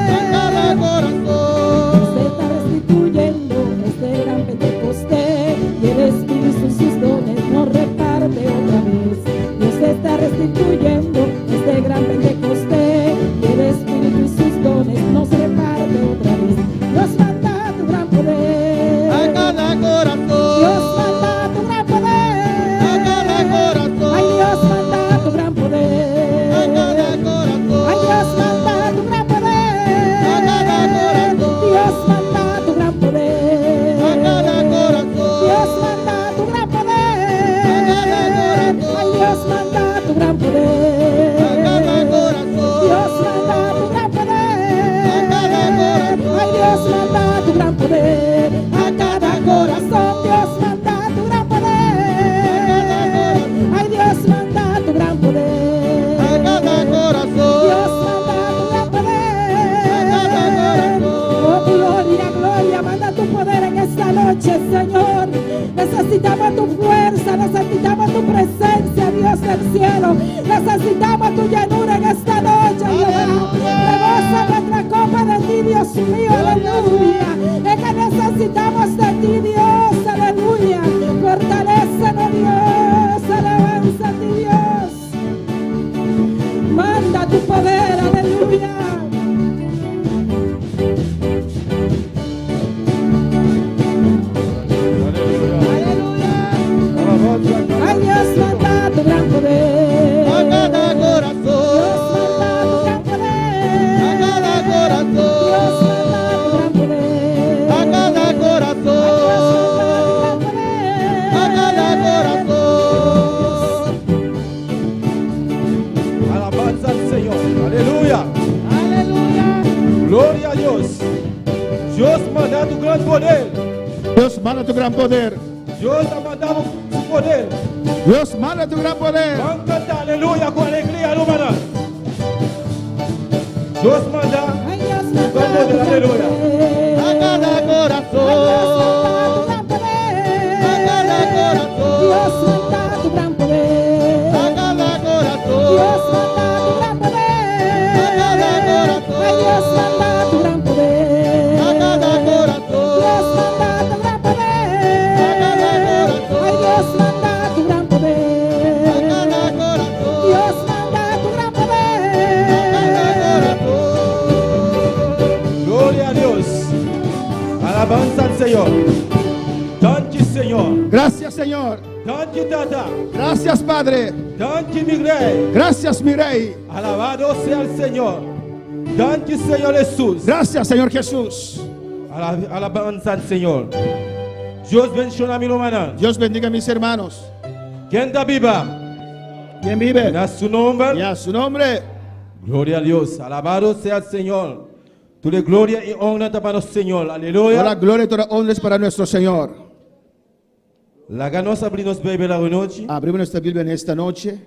C: A cada corazón.
D: Se está restituyendo este gran Pentecostés y el Espíritu sus dones nos reparte otra vez. Dios está restituyendo este gran Pentecostés y el Espíritu sus dones nos reparte otra vez. Dios manda tu gran poder.
C: A cada corazón.
D: Dios manda tu gran poder.
C: A cada corazón.
D: Ay, Dios manda tu gran poder.
C: A cada corazón.
D: Ay, Dios manda tu gran poder.
C: A cada corazón.
D: Dios manda tu gran poder.
C: A cada corazón.
D: Dios manda tu gran poder.
C: A cada corazón.
D: Ay, Dios manda tu gran poder.
C: A cada corazón.
D: Dios manda tu gran poder.
C: A cada corazón.
D: Ay, Dios manda tu gran poder. A cada corazón. Dios manda tu gran poder. Ay, Dios manda tu gran poder.
C: A cada corazón.
D: Dios manda tu gran poder.
C: A cada corazón.
D: Oh, gloria, gloria, manda tu poder en esta noche, Señor. Necesitamos tu fuerza, necesitamos tu presencia, Dios del cielo. Necesitamos tu llanura en esta noche, Jehová. Rebosa nuestra copa de ti, Dios mío, aleluya. Es que necesitamos de ti, Dios, aleluya. Fortalécenos, Dios, alabanza a ti, Dios. Manda tu poder, aleluya. Ay, Dios manda tu gran poder.
C: A cada corazón.
D: Dios manda tu gran poder.
C: A cada corazón.
D: Dios manda tu gran poder.
C: A cada corazón. grande poder.
E: Dios, manda tu gran poder.
C: Deus está mandando su poder.
E: Dios, manda tu gran poder.
C: Vamos cantar aleluya con alegría, hermana. Dios manda
D: Ay, Dios,
C: su gran poder, aleluya.
E: A cada corazón. A cada corazón.
D: Dios manda tu gran poder.
E: A cada corazón.
D: Dios manda tu gran poder.
E: A cada corazón.
D: Ay, Dios manda tu gran poder.
E: A cada corazón.
D: Dios manda tu gran poder.
E: A cada corazón.
D: Ay, Dios manda tu gran poder.
E: A cada corazón.
D: Dios manda tu gran poder.
C: Gloria a Dios. Alabanza al Señor. Thank you, Señor.
E: Gracias, Señor.
C: Thank you, Tata.
E: Gracias, Padre.
C: Thank you, mi Rey.
E: Gracias, mi Rey.
C: Alabado sea el Señor. Thank you, Señor Jesús.
E: Gracias, Señor Jesús.
C: Alabanza al Señor. Dios bendiga a mi hermana.
E: Dios bendiga a mis hermanos.
C: ¿Quién está viva?
E: ¿Quién vive?
C: Da su nombre.
E: Y a su nombre.
C: Gloria a Dios. Alabado sea el Señor. Toda gloria y honra para el Señor. Aleluya.
E: Toda la gloria y toda la honra es para nuestro Señor.
C: La ganos abrimos Biblia la noche.
E: Abrimos nuestra Biblia en esta noche.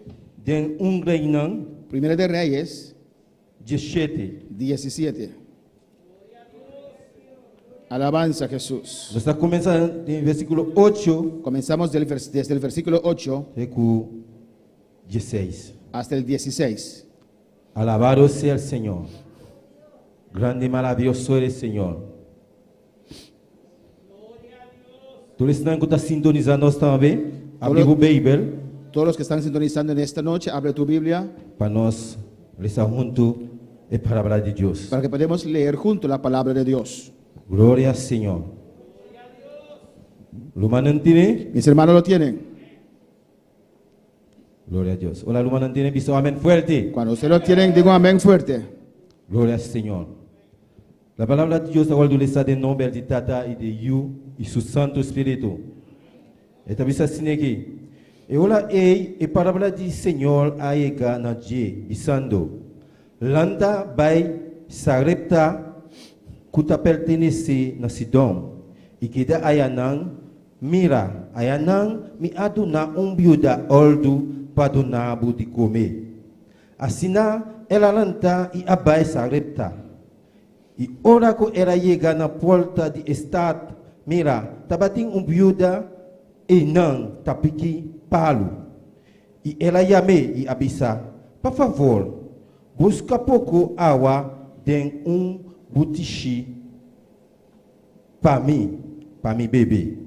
C: Den un reino.
E: Primera de Reyes
C: 17.
E: 17. Alabanza a Jesús.
C: Nós estamos começando em versículo 8
E: Comenzamos desde el versículo 8
C: até o 16.
E: hasta el 16.
C: Alabado sea el Señor. Grande y maravilloso eres, Señor. Tú estás que está sintonizando nós também. Abre o Bíblia
E: Todos los que están sintonizando en esta noche, abre tu Biblia
C: para nós ler junto a palavra de Deus.
E: para que podamos leer junto la palabra de Dios.
C: Glória ao Senhor. Lumana tiene?
E: Mis hermanos lo tienen.
C: Glória a Deus. Olá, Lumana tiene, visto amén fuerte.
E: Cuando ustedes lo tienen, digo amén fuerte.
C: Glória ao Senhor. A palavra de Deus agora está em nome de Tata e de Yu e seu Santo Espírito. Esta vez assim aqui. E olha aí, a palavra do Senhor aí na dia, dizendo: Landa vai sagrepta kuta pertenece na Sidom e que da ayanan mira ayanan mi aduna biuda oldo padunabu de comer. Assina ela lanta e abai sagrepta. E ora que ela chega na porta de estado, mira, tabating biuda e não tapiki palo. E ela chame e abisa, por favor, busca pouco água den butishi para mim bebê.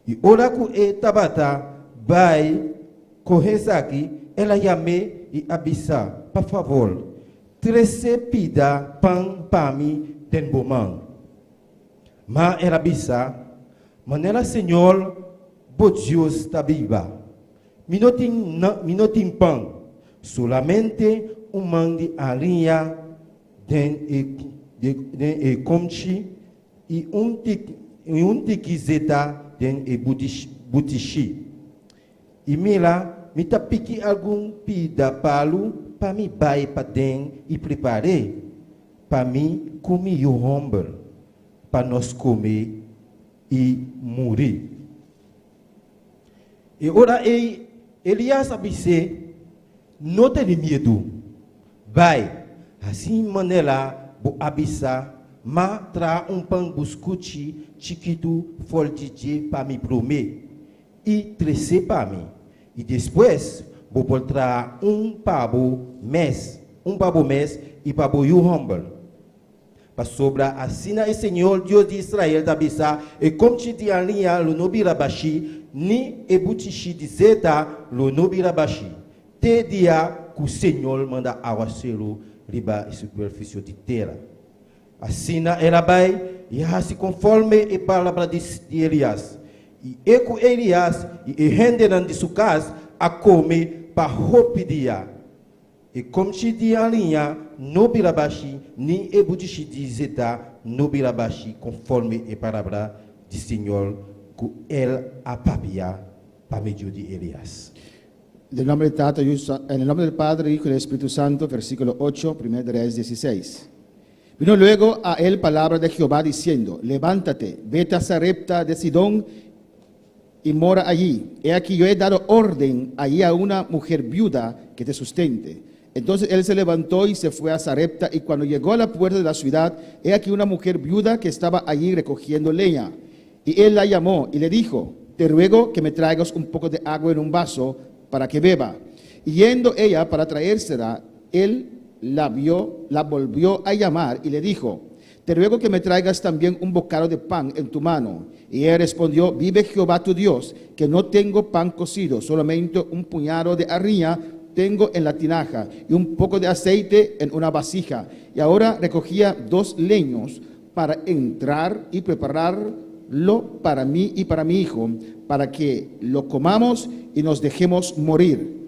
C: E ora que tabata vai correr aqui, ela chame e abisa, por favor, 13 pida pão para mim den bomão. Mas ela abisa, manela Senhor, bo Deus está viva. Minotim pão, solamente man de arinha den e comchi e tiquizeta den e butishi. E mila, me tapiki algum pida palo para me bai para den e preparei para mim comer o homem para nós comer e morrer. E ora Elias abisse, não tem medo, vai, assim maneira bo abissa, ma tra pão buscuti chiquito forte para me promer e 13 para mim. E depois vou botar pabo mês e pabo e o humble. Para sobra assina o Senhor Deus de Israel da bisa e como te de alinha lo nobirabashi ni e butishi de zeta lo nobirabashi. Te dia que o Senhor manda aguacero riba e superfície de terra. Assina ela vai e assim conforme a palavra de Elias. E eco Elias e renderam de sua casa a comer para ropidia. E como se de alinha no birabashi ni e budishi de zeta no birabashi conforme a palavra do Senhor que ele apapia para meio de Elias.
E: En el nombre del Padre, Hijo y del Espíritu Santo, versículo 8, 1 de Reyes 16. Vino luego a él palabra de Jehová diciendo, levántate, vete a Sarepta de Sidón y mora allí. He aquí yo he dado orden allí a una mujer viuda que te sustente. Entonces él se levantó y se fue a Sarepta, y cuando llegó a la puerta de la ciudad, he aquí una mujer viuda que estaba allí recogiendo leña. Y él la llamó y le dijo, te ruego que me traigas un poco de agua en un vaso para que beba. Y yendo ella para traérsela, él la volvió a llamar y le dijo, te ruego que me traigas también un bocado de pan en tu mano. Y él respondió, vive Jehová tu Dios, que no tengo pan cocido, solamente un puñado de harina tengo en la tinaja y un poco de aceite en una vasija. Y ahora recogía 2 leños para entrar y prepararlo para mí y para mi hijo, para que lo comamos y nos dejemos morir.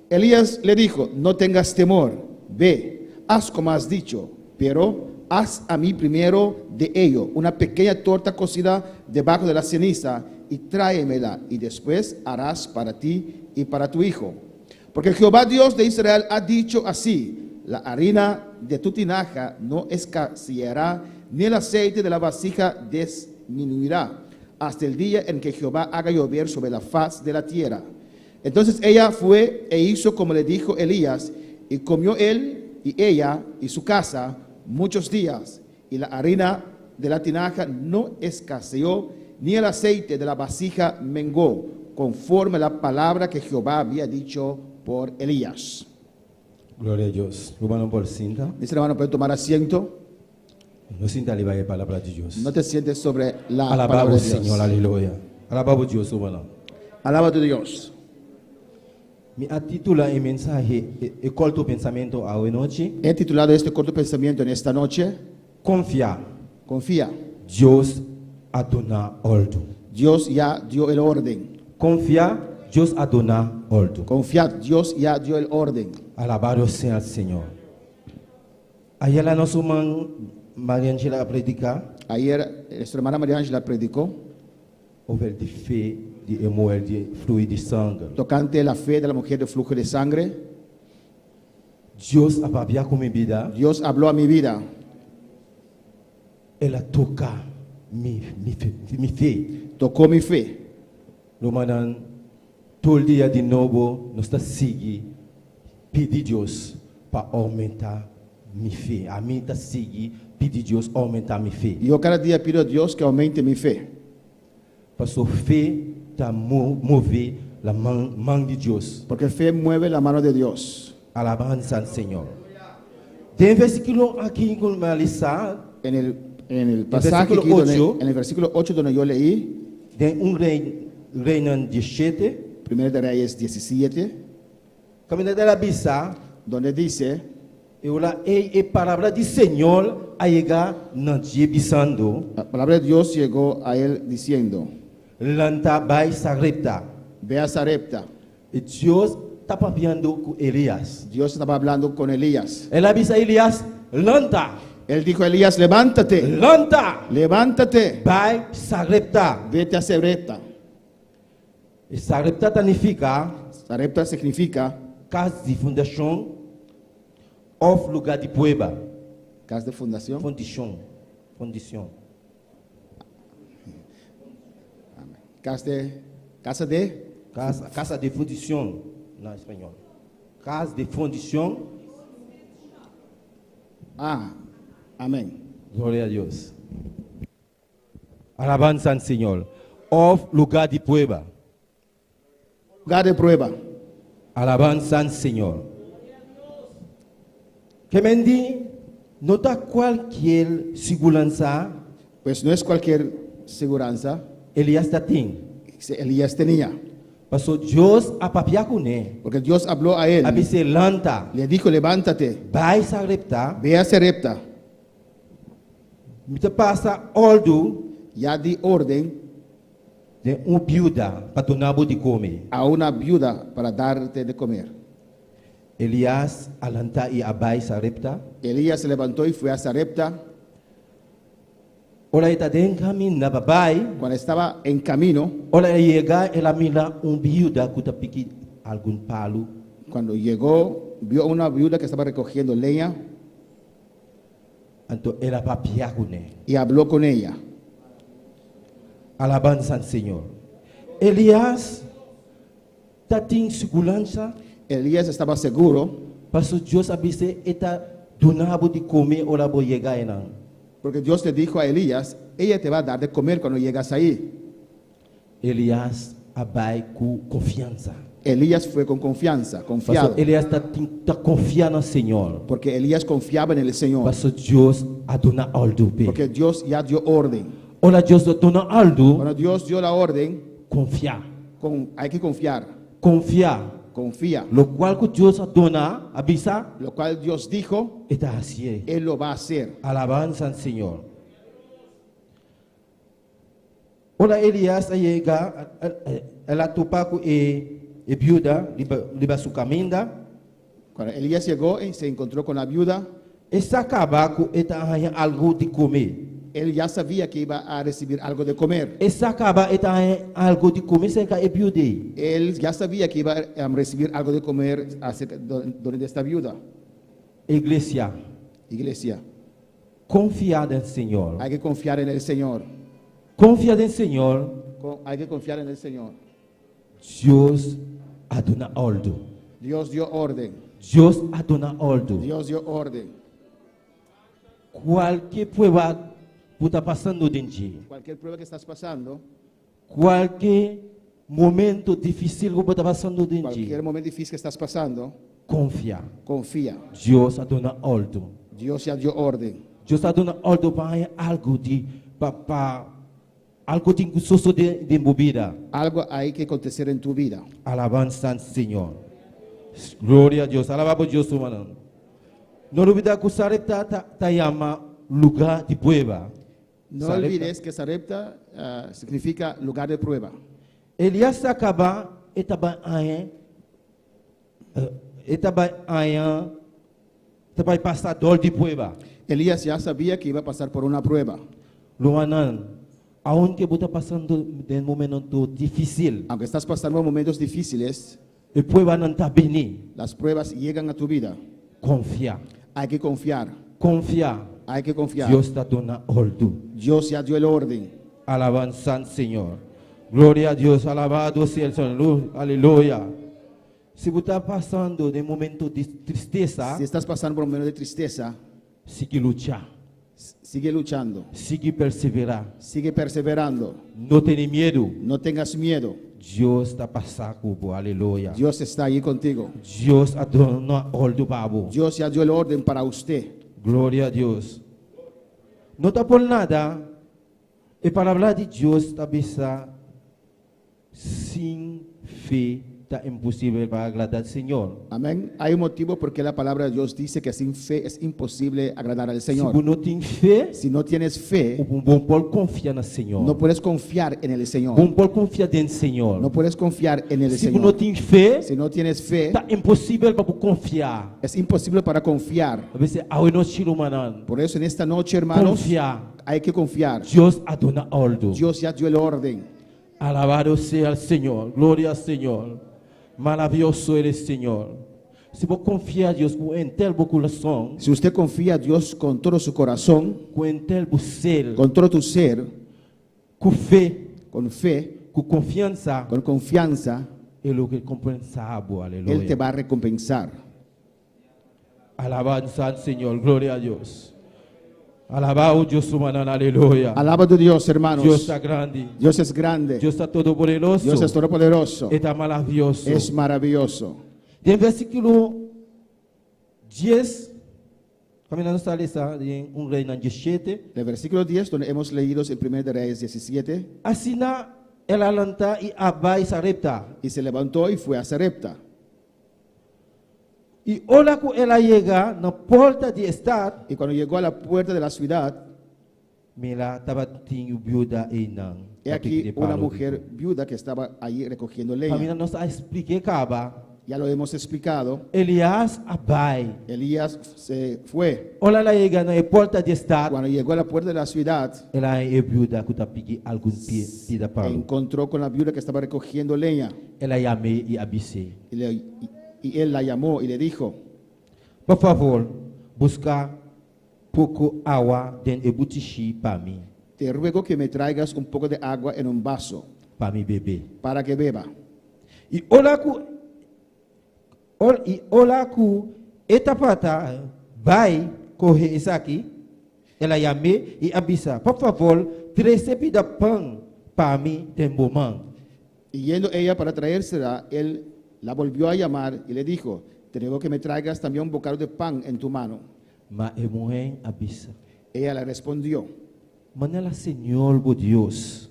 E: Elías le dijo, no tengas temor, ve, haz como has dicho, pero haz a mí primero de ello una pequeña torta cocida debajo de la ceniza y tráemela, y después harás para ti y para tu hijo. Porque Jehová Dios de Israel ha dicho así, la harina de tu tinaja no escaseará, ni el aceite de la vasija disminuirá, hasta el día en que Jehová haga llover sobre la faz de la tierra. Entonces ella fue e hizo como le dijo Elías, y comió él y ella y su casa muchos días, y la harina de la tinaja no escaseó, ni el aceite de la vasija mengó, conforme a la palabra que Jehová había dicho por Elías.
C: Gloria a Dios. Hermano por cinta.
E: Mis hermanos, pueden tomar asiento.
C: No sienta la palabra de Dios.
E: No te sientes sobre la palabra
C: Alabamos
E: de Dios.
C: Señor, aleluya. Alabamos Dios, hermano.
E: Alaba a tu Dios.
C: Mi titula el mensaje, el corto pensamiento a hoy noche.
E: He titulado este corto pensamiento en esta noche,
C: Confía,
E: confía.
C: Dios ha donado orden.
E: Dios ya dio el orden.
C: Confía, Dios ha donado orden.
E: Confiad, Dios ya dio el orden.
C: Alabado sea el Señor. Ayer la nossa irmã Maria Angela predica
E: Ayer nuestra hermana María Ángela predicó
C: over de fé, de amor, de fluir de sangue.
E: tocante la fe de la mujer de flujo de sangre.
C: Deus apabia com minha vida,
E: Dios habló a mi vida.
C: ela toca mi fé.
E: Tocó mi fe.
C: Romanan, todo dia de novo, nós está seguindo, pedir Deus para aumentar minha fé. A mim está seguindo, pedir Deus aumentar minha fé.
E: Y yo cada día pido a Dios que aumente mi fe.
C: Para sua fé está mover a mão de Deus.
E: Porque fe mueve la mano de Dios.
C: Alabanza al Señor. Tem versículo aqui com Melissa,
E: En el pasaje, aquí en el versículo 8 donde yo leí,
C: tem reino 17,
E: 1 de Reyes 17,
C: caminho da Bisa,
E: donde dice,
C: e palavra do Senhor a chegar na dia bisando,
E: la palabra de Dios llegó a él diciendo,
C: lanta vai Sarepta.
E: ve a Sarepta.
C: E Deus está papiando com Elias.
E: Dios estaba hablando con Elías.
C: Ela avisa Elias, lanta,
E: Él dijo a Elías, levántate,
C: lanta,
E: levántate,
C: vai Sarepta.
E: vete a Sarepta.
C: E Sarepta significa
E: Sarepta significa
C: casa de fundação ou lugar de prueba.
E: casa de fundación.
C: Fundição.
E: Casa de
C: Casa de fundição, na espanhol. Casa de fundição.
E: amén.
C: Glória a Deus. Alabanza al Senhor. Ou lugar de prueba.
E: Lugar de prueba.
C: Alabanza al Senhor. Que me di, não está qualquer segurança,
E: Pues no es cualquier seguranza
C: Elias tem.
E: que Elías tenía.
C: Pastor Deus a papiar com ele.
E: Porque Dios habló a él.
C: A dizer, lanta,
E: Le dijo, levántate,
C: vai Sarepta,
E: ve a Sarepta.
C: me te passa ordo
E: Ya di orden
C: de viúva para tornar de comer.
E: a una viuda para darte de comer.
C: Elias alanta e abai Sarepta.
E: Elías se levantó y fue a Sarepta.
C: Ora está dentro caminho na babai.
E: Cuando estaba en camino,
C: Ora chega ela mira viúva que está pique algum palo.
E: cuando llegó, vio a una viuda que estaba recogiendo leña.
F: Entonces, ela papia kune.
E: y habló con ella.
F: Alabanza al Señor. Elías tating segurança,
E: Elías estaba seguro
F: parce Dios avise eta donabo de comer ora bo llegar enan.
E: porque Dios le dijo a Elías, ella te va a dar de comer cuando llegas ahí.
F: Elías abai com confiança.
E: Elías fue con confianza, confiado,
F: Parce Elías tá confiando no Senhor.
E: porque Elías confiaba en el Señor,
F: Parce Deus a dona aldo pe.
E: porque Dios ya dio orden.
F: Ora Deus dona aldo,
E: Cuando Dios dio la orden,
F: confiar.
E: hay que confiar,
F: Confiar.
E: confía.
F: Lo cual que Deus a dona avisa
E: Lo cual Dios dijo,
F: eta assim.
E: Él lo va a hacer.
F: Alabanza al Señor. Ora Elias llega, ela topa com e viuda, liba su caminda,
E: Cuando Elías llegó y se encontró con la viuda,
F: e sacaba com eta algo de comer.
E: él ya sabía que iba a recibir algo de comer.
F: E sacaba eta algo de comer cerca e viude.
E: Él ya sabía que iba a recibir algo de comer acerca de esta viuda.
F: Igreja,
E: Iglesia,
F: confiar no Senhor.
E: hay que confiar en el Señor.
F: Confiar no Senhor,
E: Hay que confiar en el Señor.
F: Deus a dona aldo.
E: Dios dio orden.
F: Deus a dona aldo.
E: Dios dio orden.
F: Qualquer prueba que está passando dentro,
E: Cualquier prueba que estás pasando,
F: qualquer momento difícil que está passando
E: cualquier
F: dentro,
E: momento difícil que estás pasando,
F: confia.
E: confía.
F: Deus a dona aldo.
E: Dios ya dio orden.
F: Deus a dona aldo para algo de algo de gostoso de movida.
E: Algo hay que acontecer en tu vida.
F: Alabanza al Señor. Gloria a Dios. Alabamos a Dios, hermano. No olvides que Sarepta te llama lugar de prueba.
E: No
F: Sarepta.
E: olvides que Sarepta significa lugar de prueba.
F: Elias acaba estaba passar dor de prueba.
E: Elías ya sabía que iba a pasar por una prueba.
F: Luanan, aunque você está passando de um momento difícil,
E: Aunque estás pasando momentos difíciles,
F: a prueba não está bem.
E: las pruebas llegan a tu vida.
F: Confia,
E: Hay que confiar.
F: confia.
E: Hay que confiar.
F: Deus está dando ordem.
E: Dios ya dio el orden.
F: Alabanza al Señor. Gloria a Dios, alabado sea el Señor. Aleluya. Si você está passando de um momento de tristeza,
E: Si estás pasando por un momento de tristeza,
F: sigue luchar,
E: sigue luchando.
F: sigue perseverar.
E: Sigue perseverando.
F: Não tenha medo.
E: No tengas miedo.
F: Deus está passando por aleluia.
E: Dios está ahí contigo.
F: Deus a dona ordem para você.
E: Dios ya dio el orden para usted.
F: Glória a Deus. Não está por nada. E para falar de Deus, está pensando, sem fé, está impossível para agradar ao Senhor.
E: Amén. Hay un motivo por qué la palabra de Dios dice que sin fe es imposible agradar al
F: Se
E: Señor.
F: você não tem fé,
E: Si no tienes fe,
F: o bom pode confiar no Senhor.
E: no puedes confiar en el Señor.
F: Bom pode confiar no Senhor.
E: No puedes confiar en el
F: Se você não
E: Señor.
F: tem fé,
E: Si no tienes fe,
F: está impossível para confiar.
E: es imposible para confiar.
F: A vezes, ao nós tiro manan.
E: Por eso en esta noche, hermanos,
F: Confiar.
E: hay que confiar.
F: Deus a dona ordem.
E: Dios ya dio el orden.
F: Alabado sea el Señor, gloria al Señor. Maravilloso eres, Señor. Si vos confías a Dios con entero corazón,
E: Si usted confía a Dios con todo su corazón,
F: con entero ser,
E: con todo tu ser,
F: con fe,
E: con fe,
F: con confianza,
E: con confianza,
F: es lo que compensamos,
E: Él te
F: aleluya.
E: va a recompensar.
F: Alabanza al Señor, gloria a Dios. Alabado Dios humano, aleluya.
E: Alaba a tu Dios, hermanos.
F: Dios está grande,
E: Dios es grande.
F: Dios está todopoderoso,
E: Dios es todopoderoso.
F: está maravilloso.
E: Es maravilloso.
F: En versículo 10, caminando esta lista de un rey en 17,
E: El versículo 10, donde hemos leído en 1 de Reyes 17,
F: asina el alanta y Abba y Sarepta.
E: y se levantó y fue a Sarepta.
F: Y hola que ella llega a la puerta de estar,
E: Y cuando llegó a la puerta de la ciudad,
F: mira, estaba tinha viuda e não.
E: he aquí una mujer viuda que estaba allí recogiendo
F: Família
E: leña.
F: nos expliquei acaba.
E: Ya lo hemos explicado.
F: Elias abai.
E: Elías se fue.
F: Olha ela chega na porta de estar,
E: Cuando llegó a la puerta de la ciudad,
F: ela é viuda que está pedindo algum pida para.
E: encontró con la viuda que estaba recogiendo leña.
F: Ela chamei e avisei.
E: Y él la llamó y le dijo,
F: Por favor, busca pouco agua den ebutishi para mí,
E: te ruego que me traigas un poco de agua en un vaso
F: para mi bebé.
E: para que beba.
F: Y hola ku etapata vai corre isso aqui. Ela llamé y avisa, por favor, 13 pida pan para mí de momento.
E: Y yendo ella para traérsela, él la volvió a llamar y le dijo, te ruego que me traigas también un bocado de pan en tu mano.
F: Mas a mulher avisa,
E: Ella le respondió,
F: manela Senhor, bo Deus,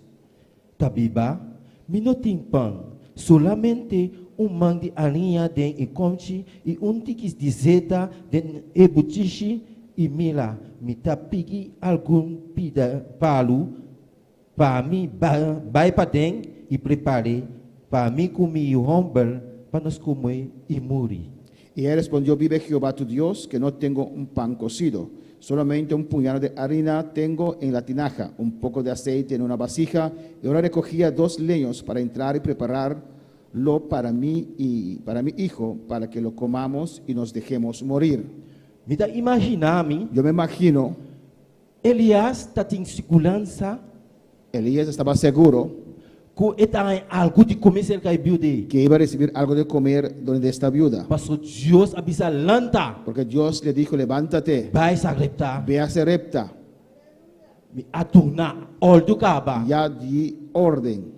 F: tabiba, mi no tem pão, solamente man de arinha den e conchi e tiquis de zeta den e butishi e mila, mi tapigi algum pida palu, para mim vai para den e prepare, para mim comer o humble, para nós comer e morir.
E: y él respondió, vive Jehová tu Dios, que no tengo un pan cocido, solamente un puñado de harina tengo en la tinaja, un poco de aceite en una vasija, y ahora recogía 2 leños para entrar y prepararlo para mí y para mi hijo, para que lo comamos y nos dejemos morir.
F: Me dá imaginar-me,
E: Yo me imagino,
F: Elias está em segurança,
E: Elías estaba seguro
F: que está algo de comer cerca de building.
E: que iba a recibir algo de comer donde esta viuda,
F: Pastor Deus avisa lanta,
E: porque Dios le dijo, levántate,
F: vai sagrepta,
E: ve a Sarepta,
F: me atuna all do caba,
E: ya di orden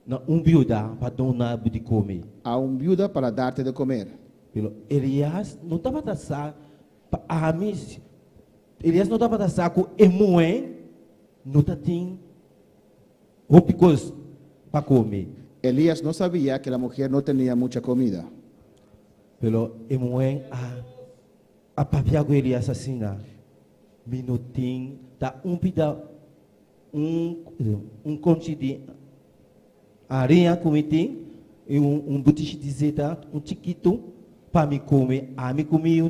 F: na builda para donar de comer.
E: a un viuda para darte de comer.
F: Pelo Elias não estava passar a mim, Elias não estava passar com emoen, não tá tem opicos para comer.
E: Elías no sabía que la mujer no tenía mucha comida.
F: Pelo emoen a papiago Elias assassina, minutinho, tá pida conche de areia comitim e butiche de zeta, chiquito para me comer, a me comer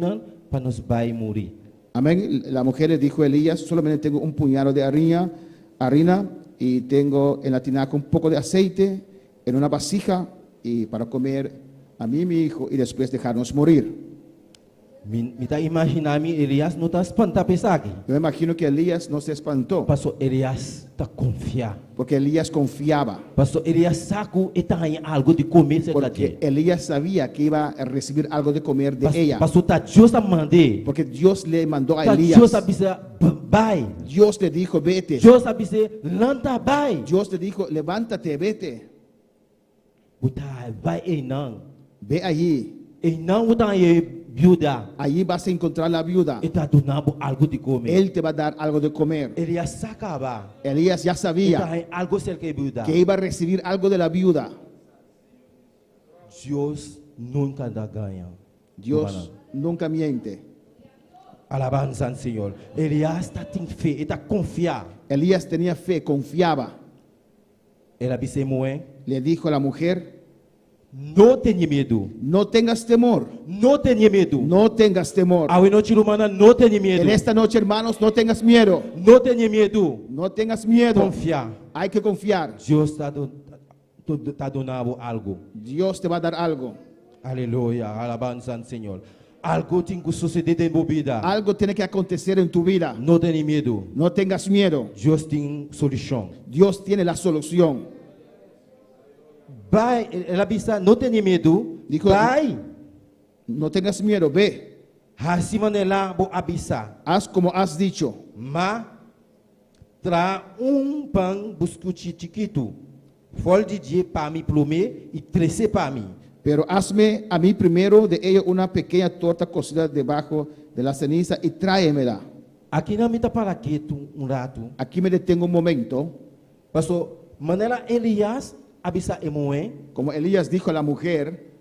F: para nos vai morir.
E: Amén. La mujer le dijo a Elías, solamente tengo un puñado de harina y tengo en la tinaja un poco de aceite en una vasija y para comer a mí y mi hijo y después dejarnos morir.
F: Me está imaginando Elias não está espantado pensar aqui.
E: Yo me imagino que Elías no se espantó
F: Pastor Elias está confiado.
E: porque Elías confiaba,
F: Pastor Elias saco está em algo de comer cerca
E: porque
F: de.
E: Elías sabía que iba a recibir algo de comer de ella,
F: Pastor tá Deus a mandar.
E: porque Dios le mandó a
F: Tá
E: Elías.
F: Deus avisa vai.
E: Dios le dijo, vete.
F: Deus avisa lanta vai.
E: Dios le dijo, levántate, vete,
F: Botar vai e não.
E: ve allí.
F: E não botar e viúva.
E: Allí vas a encontrar la viuda.
F: E tá donando algo de comer.
E: Él te va a dar algo de comer.
F: Elias sacava.
E: Elías ya sabía
F: Está em algo cerca de viúva.
E: que iba a recibir algo de la viuda.
F: Deus nunca dá ganha.
E: Dios nunca miente.
F: Alabanza al Senhor. Elias está em fé, está confiado.
E: Elías tenía fe, confiaba.
F: Ela disse moé,
E: Le dijo a la mujer,
F: não tenha medo.
E: no tengas temor,
F: Não tenha medo.
E: no tengas temor.
F: A noite humana não tenha medo.
E: En esta noche, hermanos, no tengas miedo,
F: Não tenha medo.
E: no tengas miedo.
F: Confiar.
E: Hay que confiar.
F: Deus está dando algo.
E: Dios te va a dar algo.
F: Aleluia. Alabanza al Senhor. Algo tem que suceder em minha vida.
E: Algo tiene que acontecer en tu vida.
F: Não tenha medo.
E: No tengas miedo.
F: Deus tem solução.
E: Dios tiene la solución.
F: Vai, ela disse, não tenha medo.
E: Dijo,
F: Vai.
E: No tengas miedo, ve.
F: Assim maneira vou avisar.
E: Haz como has dicho.
F: Mas tra pão buscuti chiquito. Fol de dia para me plumer e 13 para mim.
E: Pero hazme a mí primero de ello una pequeña torta cocida debajo de la ceniza y tráemela.
F: Aqui não me está para quieto rato.
E: Aquí me detengo un momento.
F: Pastor, maneira Elias avisa Emoé,
E: Como Elías dijo a la mujer,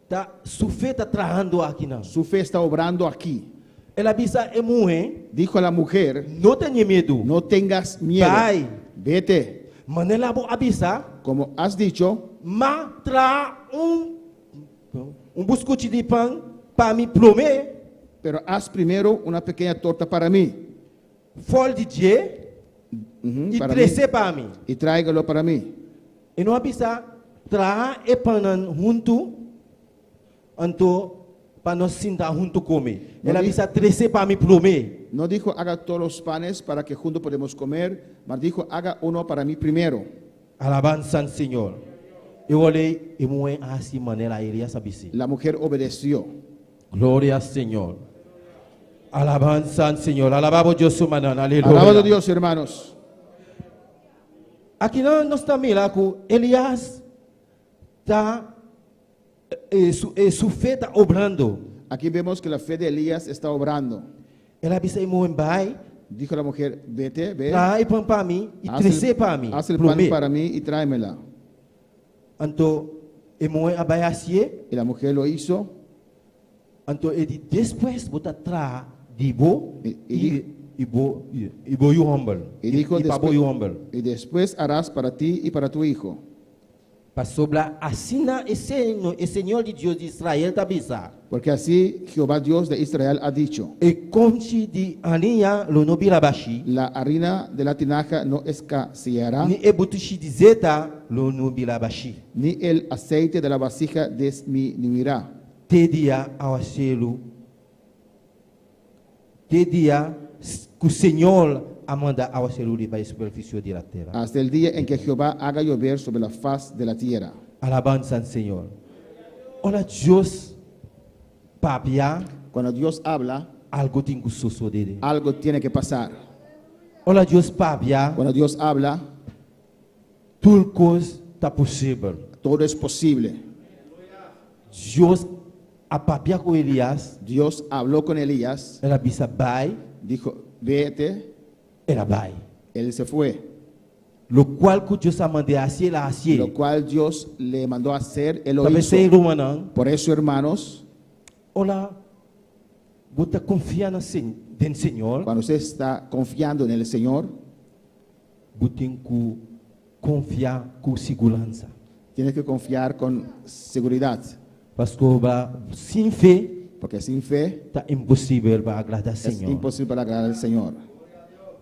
F: tá sufeta trajando aqui não.
E: su fe está obrando aquí.
F: Ela avisa Emoé,
E: Dijo a la mujer,
F: não tenha medo.
E: no tengas miedo.
F: Vai.
E: Vete.
F: Maneira vou avisar,
E: Como has dicho,
F: mas tra buscuti de pão para me plumer.
E: pero haz primero una pequeña torta para mí.
F: Fol de dia e
E: para
F: 13 para mí.
E: y tráigalo para mí.
F: E não avisa tra e panan junto anto para nós sentar junto comer.
E: Não
F: Ela
E: diz-
F: disse 13 para me comer.
E: No dijo haga todos los panes para que juntos podemos comer, mas dijo haga uno para mí primero.
F: Alabança ao Senhor. Eu olhei e moe assim maneira Elias abisse.
E: La mujer obedeció.
F: Glória ao Senhor. Alabança ao Senhor. Alabamos Deus, manana.
E: Alabado
F: Aleluia.
E: Dios, hermanos.
F: Aqui nós estamos lá com Elias está su fé está obrando.
E: Aquí vemos que la fe de Elías está obrando.
F: Ela disse moe vai,
E: Dijo la mujer, vete, ve,
F: trai pão para mim e
E: haz
F: 13 para mim.
E: haz el pan para mí y tráemela.
F: Então, moe abai assim.
E: Y la mujer lo hizo.
F: Então ele depois botar tra dibo
E: E-
F: ibo you humble.
E: Y dijo,
F: Pabo you humble.
E: y después harás para ti y para tu hijo.
F: Para sobrar assina esse Senhor de Deus de Israel tabisa.
E: Porque así Jehová Dios de Israel ha dicho,
F: E conchi de aninha lo no birabashi.
E: la harina de la tinaja no escaseará,
F: Ni ebutushi de zeta lo no birabashi.
E: ni el aceite de la vasija disminuirá.
F: Te dia ao selo. Te dia que o Senhor amanda ao selo de a superfície da terra.
E: Hasta el día en que Jehová haga llover sobre la faz de la tierra.
F: Alabança ao Senhor. Olha Deus papia
E: Cuando Dios habla,
F: algo tem que suceder.
E: algo tiene que pasar.
F: Olha Deus papia
E: Cuando Dios habla,
F: tudo coisa está possível.
E: todo es posible.
F: Deus a papia com Elias,
E: Dios habló con Elías,
F: ela bisa vai,
E: dijo, vete,
F: ela vai.
E: él se fue.
F: Lo qual que Deus a mandou assim, ela assim.
E: Lo cual Dios le mandó a hacer, él lo
F: Talvez
E: hizo.
F: sei rumanan.
E: Por eso, hermanos,
F: Olha, bota confiar no Senhor,
E: cuando usted está confiando en el Señor,
F: botem que confiar com segurança.
E: tiene que confiar con seguridad,
F: Porque sem fé
E: porque sin fe
F: está impossível para agradar ao
E: es
F: Senhor.
E: imposible para agradar al Señor.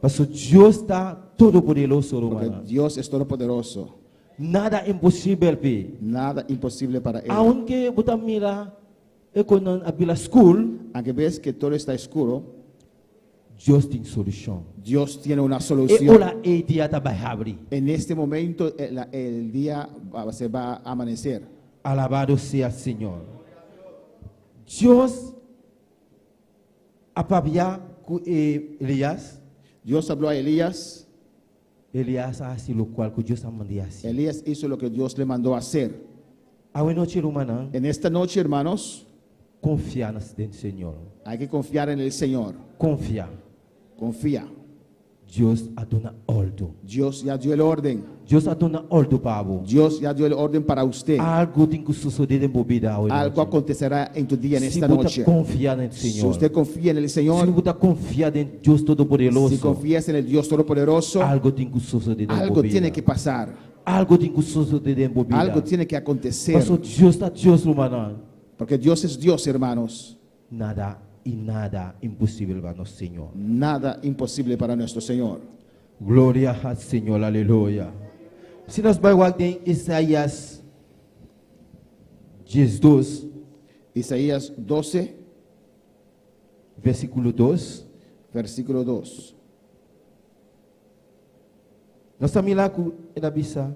F: Porque Deus está todo poderoso,
E: Porque
F: rumanan.
E: Dios es todopoderoso.
F: Nada impossível, pe.
E: Nada imposible para Él.
F: Aunque bota mira, quando a bila school,
E: Aunque ves que todo está oscuro,
F: Deus tem solução.
E: Dios tiene una
F: E
E: solución.
F: olha, e dia tá vai abrir.
E: En este momento el día se va a amanecer.
F: Alabado seja o Senhor. Deus apabia com Elias.
E: Dios habló a Elías.
F: Elias assim o qual que Deus mandou assim.
E: Elías hizo lo que Dios le mandó a hacer.
F: A noite humana,
E: En esta noche, hermanos,
F: confiar no Senhor.
E: hay que confiar en el Señor.
F: Confiar.
E: Confía.
F: Deus a dona ordem.
E: Dios ya dio el orden.
F: Deus a dona ordem para você.
E: Dios ya dio el orden para usted.
F: Algo tem que suceder em bobida.
E: Algo acontecerá en tu día, en
F: Se
E: esta
F: você
E: noche.
F: confiar no
E: Si
F: Senhor.
E: usted confía en el
F: Se
E: Señor,
F: você confiar em Deus Todo-Poderoso.
E: si confías en el Dios Todopoderoso,
F: Algo tem que suceder em
E: algo
F: bobida.
E: tiene que pasar.
F: Algo tem que suceder em bobida.
E: Algo tiene que acontecer.
F: Pastor, Deus está Deus, humano.
E: Porque Dios es Dios, hermanos.
F: Nada e nada impossível para nosso Senhor.
E: Nada imposible para nuestro Señor.
F: Glória ao Senhor, aleluia. Se nós vamos em Isaías 12,
E: Isaías 12,
F: versículo 2.
E: versículo 2.
F: Nós estamos lá com a bisa.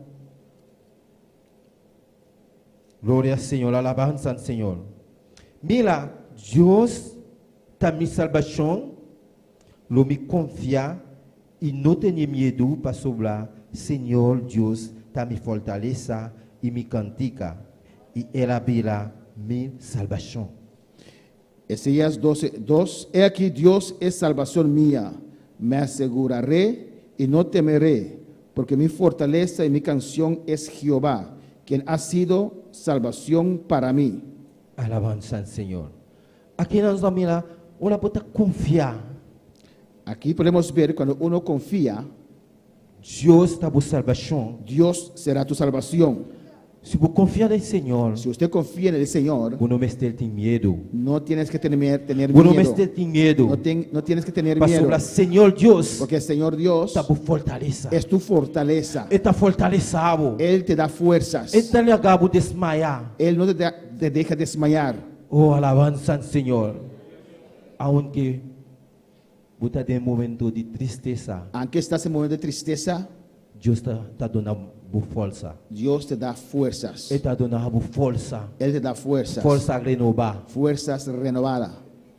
F: Glória ao Senhor, alabança ao Senhor. Mira, Deus está minha salvação, lo me confiar e não tenha medo para sobrar. Senhor Deus está minha fortaleza e me cantica e ela virá minha salvação.
E: Isaías 12, 2. He aquí Dios es salvación mía. Me aseguraré y no temeré, porque mi fortaleza y mi canción es Jehová, quien ha sido salvación para mí.
F: Alabança ao Senhor. Aqui nós vamos lá, ela pode confiar.
E: Aquí podemos ver cuando uno confía,
F: Deus está por salvação.
E: Dios será tu salvación.
F: Se você confiar no Senhor,
E: Si usted confía en el Señor,
F: você não tem medo.
E: no tienes que tener
F: Você
E: miedo.
F: não tem medo.
E: No tienes que tener
F: Para
E: miedo.
F: sobrar, Senhor Deus
E: Porque el Señor Dios
F: está por fortaleza.
E: es tu fortaleza.
F: Ele está fortalecido.
E: Él te da fuerzas.
F: Ele está ligado a desmaiar.
E: Él no te deja desmayar.
F: Oh, alabanza al Señor. Aunque está en un momento de tristeza,
E: Aunque estás en momento de tristeza,
F: Dios te dando fuerza.
E: Dios te da fuerzas.
F: Él te dando fuerza.
E: Él te da fuerzas.
F: Fuerza renovada.
E: Fuerzas renovadas.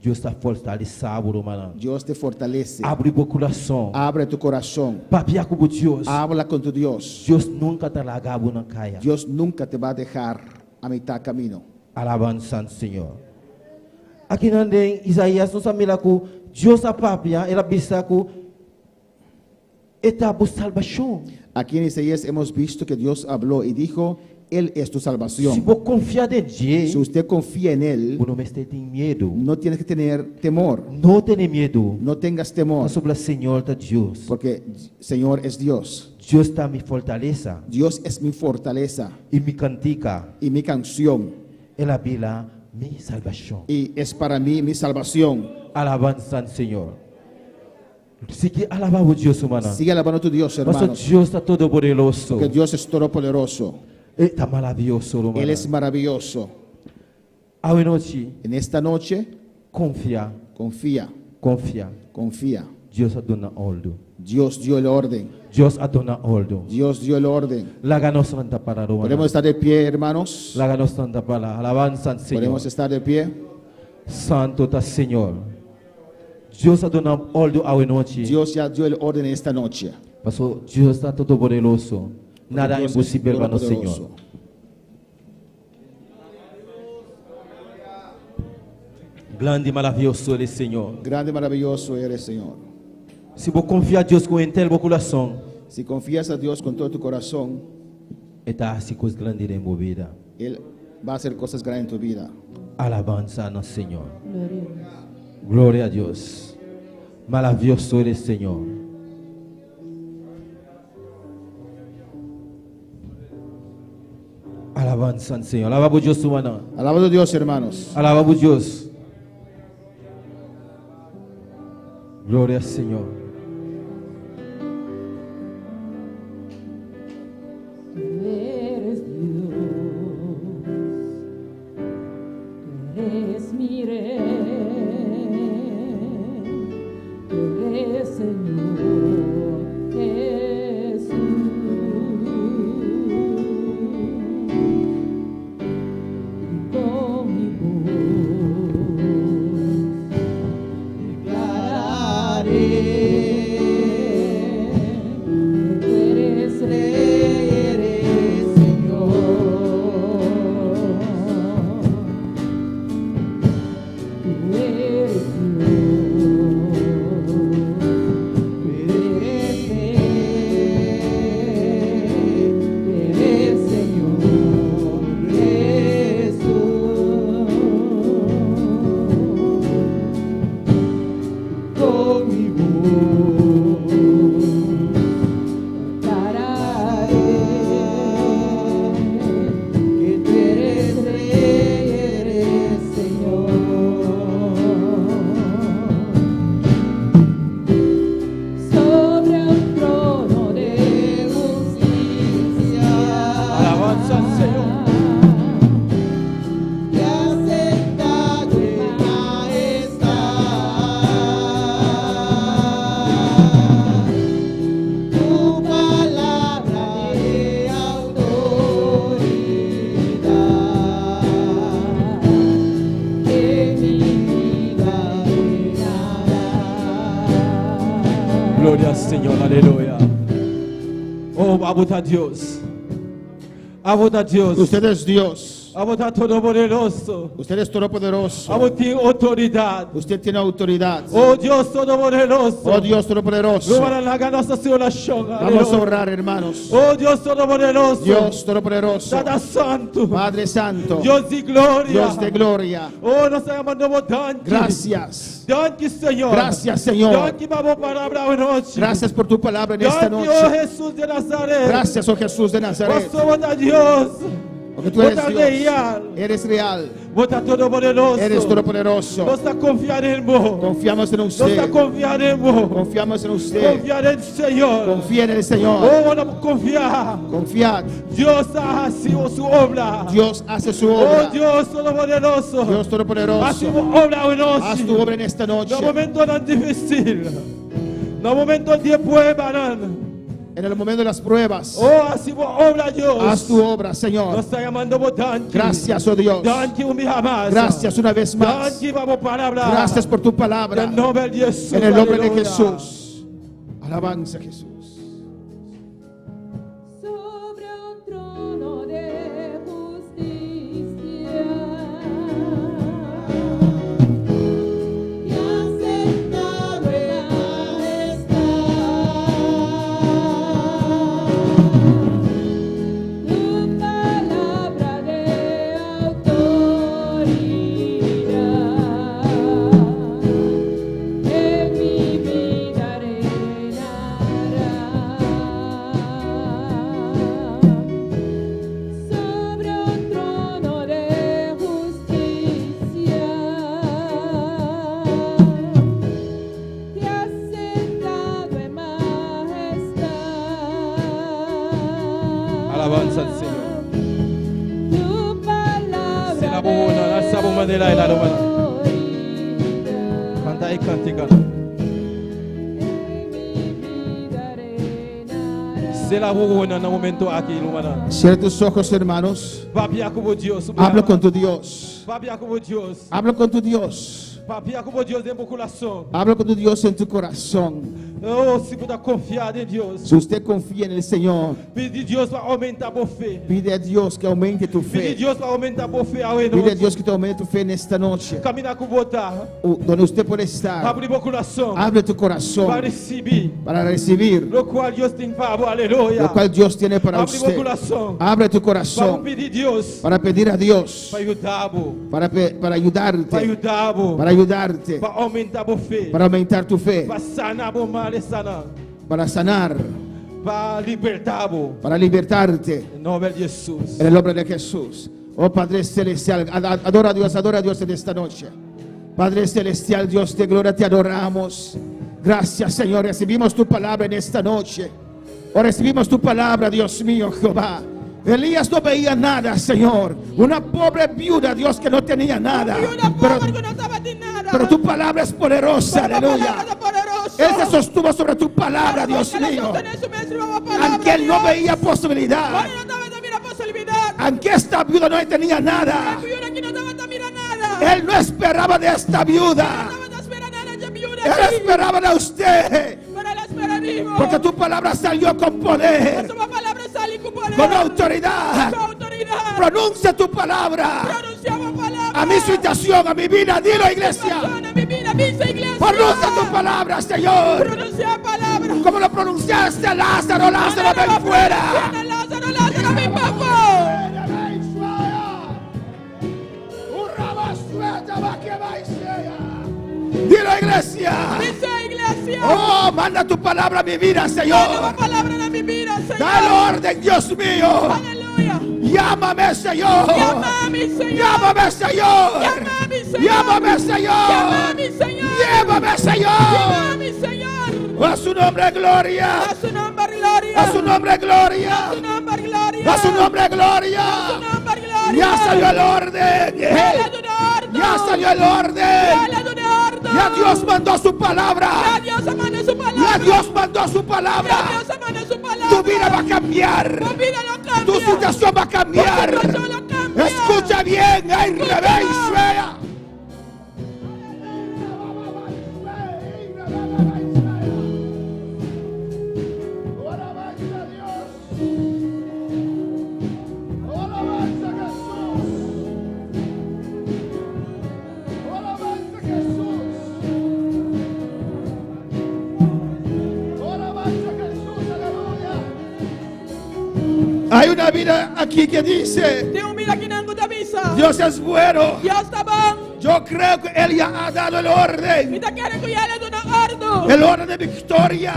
F: Dios te fortalece, hermano.
E: Dios te fortalece.
F: Abre tu corazón.
E: Abre tu corazón.
F: Papia con Dios.
E: Habla con tu Dios.
F: Dios nunca te larga una calle.
E: Dios nunca te va a dejar a mitad camino.
F: Alabanza al Señor. Aquí en Isaías nos mira que Dios a papia era vista que esta salvación.
E: Aquí en Isaías hemos visto que Dios habló y dijo, Él es tu
F: Si
E: salvación.
F: vos confías en
E: Si
F: Dios,
E: usted confía en Él,
F: vos no me estés teniendo miedo.
E: no tienes que tener temor.
F: No tenés miedo.
E: No tengas temor,
F: Sobre el Señor de Dios.
E: porque Señor es Dios.
F: Dios está mi fortaleza
E: Dios es mi fortaleza
F: y mi cantica.
E: y mi canción.
F: Él habla mi salvación.
E: Y es para mí mi salvación.
F: Alabanza al Señor. Así que alabamos a Dios, hermano.
E: Sigue alabando a tu Dios,
F: Nuestro
E: hermanos.
F: Dios está todopoderoso.
E: Que Dios es todopoderoso.
F: Está maravilloso, hermano.
E: Él es maravilloso.
F: Hoy noche,
E: En esta noche,
F: confía,
E: confía,
F: confía.
E: confía.
F: Dios adona orden.
E: Dios dio el orden.
F: Dios adona orden.
E: Dios dio el orden.
F: La ganó santa para
E: Podemos
F: Roma.
E: estar de pie, hermanos.
F: La ganó santa para alabanza al Señor.
E: Podemos estar de pie.
F: Santo está Señor. Dios adona orden hoy noche.
E: Dios ya dio el orden en esta noche.
F: Pasó, Dios está todopoderoso. Nada
E: Dios es
F: imposible para el
E: todopoderoso.
F: Señor. Grande y maravilloso el Señor.
E: Grande y maravilloso eres, Señor.
F: Si vos confías en Dios con entero corazón,
E: Si confías a Dios con todo tu corazón,
F: está así cosas grandes en mi vida.
E: Él va a hacer cosas grandes en tu vida.
F: Alabanza al Señor. Gloria a Dios. Maravilloso eres, Señor. Alabanza al Señor. Alabamos a Dios, hermano.
E: Alabado a Dios, hermanos.
F: Alabamos a Dios. Gloria al Señor.
G: Eres Dios, tú eres mi rey, tú eres Señor Jesús. Y con mi voz declararé que tú eres rey, eres Señor. Tú eres Dios, tú eres rey, eres Señor Jesús. Con mi voz declararé que tú eres rey, eres Señor. Sobre un trono de justicia,
F: Alabanza al Señor.
G: y has sentado en majestad. Tu palabra de autoridad que mi vida llenará.
F: Gloria al Señor, aleluya. Oh, vamos a Dios. Vamos a Dios.
E: Usted es Dios.
F: Vamos a todopoderoso.
E: Usted es todopoderoso.
F: Vamos a tener autoridad.
E: Usted tiene autoridad.
F: Oh, Dios todopoderoso.
E: Oh Dios todopoderoso.
F: Vamos a nuestra oración.
E: Vamos a orar, hermanos.
F: Oh, Dios todopoderoso.
E: Dios todopoderoso.
F: Dada santo.
E: Padre Santo.
F: Dios de gloria.
E: Dios de gloria.
F: Oh, nos llamamos tanto.
E: Gracias.
F: Danke, Señor.
E: Gracias, Señor.
F: Danke, vamos palabra hoy noche.
E: Gracias por tu palabra en esta
F: Danke, oh
E: noche.
F: Jesús de Nazaret.
E: Gracias, oh Jesús de Nazaret.
F: Pasamos a Dios.
E: Porque tú eres
F: Vos
E: Dios.
F: real.
E: Eres real.
F: Vos estás todopoderoso.
E: Eres todopoderoso.
F: Vos estás confiando en vos.
E: Confiamos en
F: Vos estás
E: usted.
F: confiando en vos.
E: Confiamos en usted.
F: Confiar en el Señor.
E: Confía en el Señor.
F: Oh, bueno, confiar.
E: Confiad.
F: Dios ha sido su obra.
E: Dios hace su
F: Oh,
E: obra.
F: Dios todopoderoso.
E: Dios
F: Ha
E: todopoderoso.
F: sido obra hoy
E: Haz tu obra en esta noche.
F: No momento tan difícil. No momento de prueba.
E: En el momento de las pruebas.
F: Oh, ha sido obra Dios.
E: Haz tu obra,
F: Nos
E: Señor.
F: está llamando por tanto.
E: Gracias, oh Dios.
F: Danke un día más.
E: Gracias una vez más.
F: Danke por palabra.
E: Gracias por tu palabra.
F: En nombre de Jesús.
E: En el nombre de
F: Aleluya.
E: Jesús. Alabanza a Jesús.
G: Sobre un trono de justicia y aceptado en majestad, tu palabra de autoridad en mi vida sobre un trono de justicia te has sentado en majestad.
F: Alabanza al Señor.
G: Tu palabra
F: Se la buona, la sabuma de la romana. Canta y cantica. Se la buona en el momento aquí, romana.
E: Cierra tus ojos, hermanos.
F: Papia como Dios.
E: Habla con tu Dios.
F: Papia como Dios.
E: Habla con tu Dios.
F: Papia como Dios de corazón.
E: Habla con tu Dios en tu corazón.
F: Oh, si pueda confiar en Dios.
E: Si usted confía en el Señor,
F: Pide Dios para aumentar por fe.
E: pide a Dios que aumente tu
F: Pide
E: fe.
F: Dios para aumentar por fe ahora.
E: Pide a Dios que te aumente tu fe en esta noche.
F: Camina con botar.
E: Donde usted puede estar.
F: Abre tu corazón.
E: Abre tu
F: Para
E: corazón
F: recibir.
E: para recibir
F: Lo cual Dios tiene para vos. Aleluya.
E: lo cual Dios tiene para
F: Abre tu
E: usted.
F: corazón.
E: Abre tu
F: Vamos
E: corazón
F: pedir Dios.
E: para pedir a Dios,
F: Para ayudar vos.
E: para ayudarte,
F: Para ayudar vos.
E: para ayudarte,
F: Para aumentar por fe.
E: para aumentar tu fe,
F: Para sanar vos males sanar.
E: para sanar,
F: Para libertar vos.
E: para libertarte.
F: En nombre de Jesús.
E: En el nombre de Jesús. Oh Padre Celestial, adora a Dios en esta noche. Padre Celestial, Dios de gloria, te adoramos. Gracias, Señor. Recibimos tu palabra en esta noche. Oh, recibimos tu palabra, Dios mío, Jehová. Elías no veía nada, Señor. Una pobre viuda, Dios, que no tenía nada. Pero tu palabra es poderosa, aleluya. Él se sostuvo sobre tu palabra, Dios mío. Aunque él no veía posibilidad. Aunque esta viuda no tenía nada. Él no esperaba de esta viuda. Él esperaba de usted. Porque tu palabra salió con poder, con autoridad. Pronuncia tu palabra a mi situación, a mi vida. Dilo, iglesia. Pronuncia tu palabra, Señor. Como lo pronunciaste a Lázaro. Lázaro, ven fuera. Dilo, iglesia. Oh, manda tu palabra a mi vida, Señor. Dale orden, Dios mío. Llámame, Señor. Llámame, Señor. Llámame, Señor. Llévame, Señor. A su nombre, gloria. A su nombre, gloria. A su nombre, gloria. Ya salió el orden. Ya salió el orden. Ya Dios mandó su palabra. Ya Dios mandó su palabra. Tu vida va a cambiar. Tu situación va a cambiar. Escucha bien. Ay, reverencia. Hay una vida aquí que dice: Dios es bueno. Yo creo que Él ya ha dado el orden. El orden de victoria.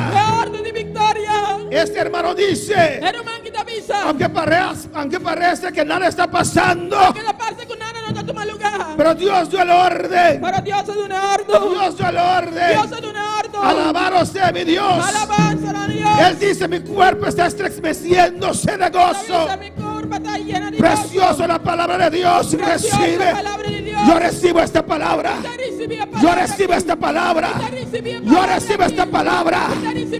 E: Este hermano dice,
G: Herman kita bisa.
E: aunque parece que nada está pasando,
G: Kita pasti kunana no tatu malugahan.
E: pero Dios dio el orden.
G: Para Dios es un ardo.
E: Dios dio el orden.
G: Dios es un ardo.
E: Alabado sea mi Dios.
G: Alabanza a Dios.
E: Él dice, mi cuerpo está estremeciéndose de gozo.
G: Mi curva está llena de
E: Precioso la palabra de Dios.
G: Preciosa
E: Recibe.
G: palabra de Dios.
E: Yo recibo esta palabra. Yo recibo esta palabra. Yo recibo esta palabra.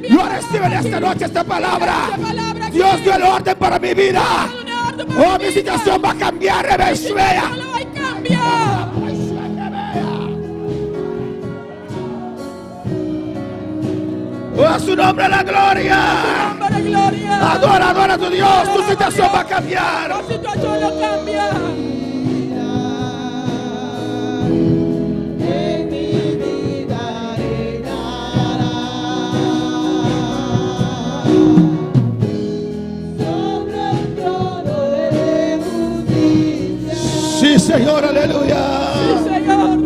E: Yo recibo en esta noche esta palabra. Dios dio el orden para mi vida. Oh, mi situación va a cambiar. Rebeshvea.
G: No va a cambiar.
E: Oh, a su nombre la gloria.
G: Para gloria.
E: Adora, adora a tu Dios. Tu situación va a cambiar.
G: La situación no cambia.
E: Sí, Señor, aleluya.
G: Sí, Señor.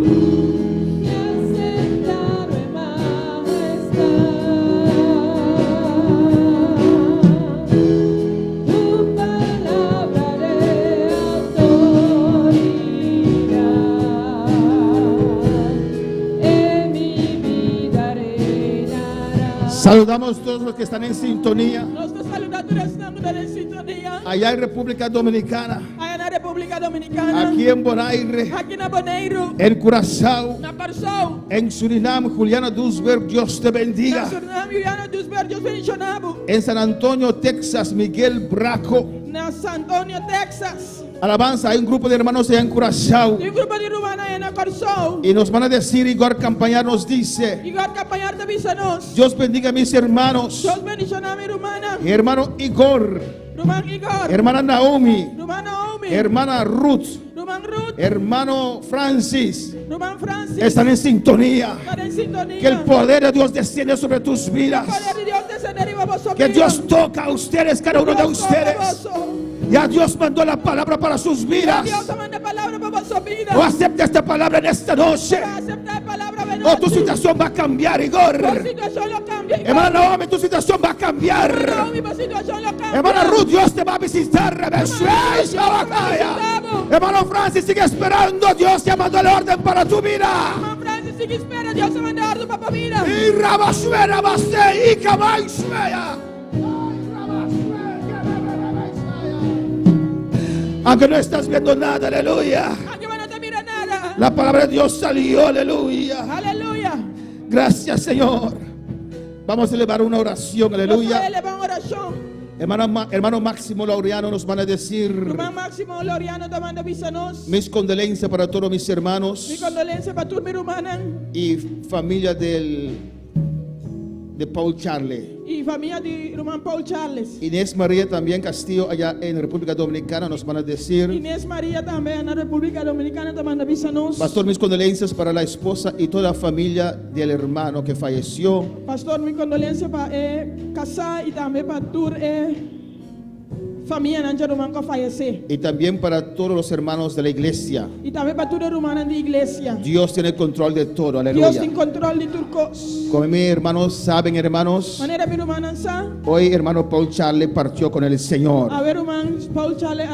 E: Saludamos a todos los que están en sintonía.
G: Nosotros saludamos estamos en sintonía.
E: Allá en República Dominicana,
G: Allá en la República Dominicana.
E: aquí en Bonaire,
G: Aquí en Bonaire.
E: en Curazao,
G: Na Parsou.
E: en Surinam, Juliana Dusberg, Dios te
G: Na
E: bendiga.
G: Suriname, Juliana Dusberg, Dios bendicionado.
E: En San Antonio, Texas, Miguel Braco.
G: Na San Antonio, Texas.
E: Alabanza, hay un grupo de hermanos allá en Curazao.
G: Y un grupo de rumana en Parsou.
E: Y nos van a decir, Igor Campañar nos dice,
G: Y God acompañarte visanos.
E: Dios bendiga a mis hermanos.
G: Dios bendicioname rumana.
E: Hermano Igor,
G: Ruman Igor.
E: hermana Naomi,
G: Ruman Naomi.
E: hermana Ruth,
G: Ruman Ruth.
E: hermano Francis,
G: Ruman Francis.
E: están en sintonía.
G: Están en sintonía.
E: Que el poder de Dios desciende sobre tus vidas.
G: El poder de Dios descenderá sobre vosotros.
E: Que Dios toca a ustedes, cada uno de
G: Dios toca a
E: ustedes.
G: vosotros.
E: Ya Dios mandó la palabra para sus vidas.
G: Dios manda palabra para vuestra vida.
E: O acepta esta palabra en esta noche.
G: Acepta palabra
E: O tu situación va a cambiar, Igor.
G: Tu situación lo cambia.
E: Hermana Naomi, tu situación va a cambiar.
G: Mi situación lo cambia.
E: Hermana Ruth, Dios te va a visitar. Hermano Francis, sigue esperando. Dios te ha mandado el orden para tu vida.
G: Hermano Francis, sigue espera. Dios te manda orden para tu vida.
E: Y Rabashua, Rabase, y Kabaishmea. Aunque no estás viendo nada, aleluya.
G: Aunque no te mira nada.
E: La palabra de Dios salió, aleluya.
G: Aleluya.
E: Gracias, Señor. Vamos a elevar una oración,
G: Vamos a
E: aleluya.
G: elevar una oración.
E: Hermano Máximo Laureano nos van a decir
G: Hermano Máximo Laureano te manda visanos.
E: mis condolencias para todos mis hermanos
G: Mi condolencia para tu mi rumana.
E: y familia de Paul Charlie.
G: Y familia de Román Paul Charles.
E: Inés María también Castillo allá en República Dominicana nos van a decir,
G: Inés María también en la República Dominicana te manda visanos.
E: pastor, mis condolencias para la esposa y toda la familia del hermano que falleció.
G: Pastor, mi condolencia para casa y también para tu familia en Román que falleció.
E: Y también para todos los hermanos de la iglesia.
G: Y también para tu rumana de iglesia.
E: Dios tiene control de todo,
G: Dios
E: aleluya.
G: tiene control de turcos.
E: Como mis hermanos saben, hermanos,
G: Manera mi rumana sa.
E: hoy hermano Paul Charlie partió con el Señor.
G: A ver, Román Paul Charles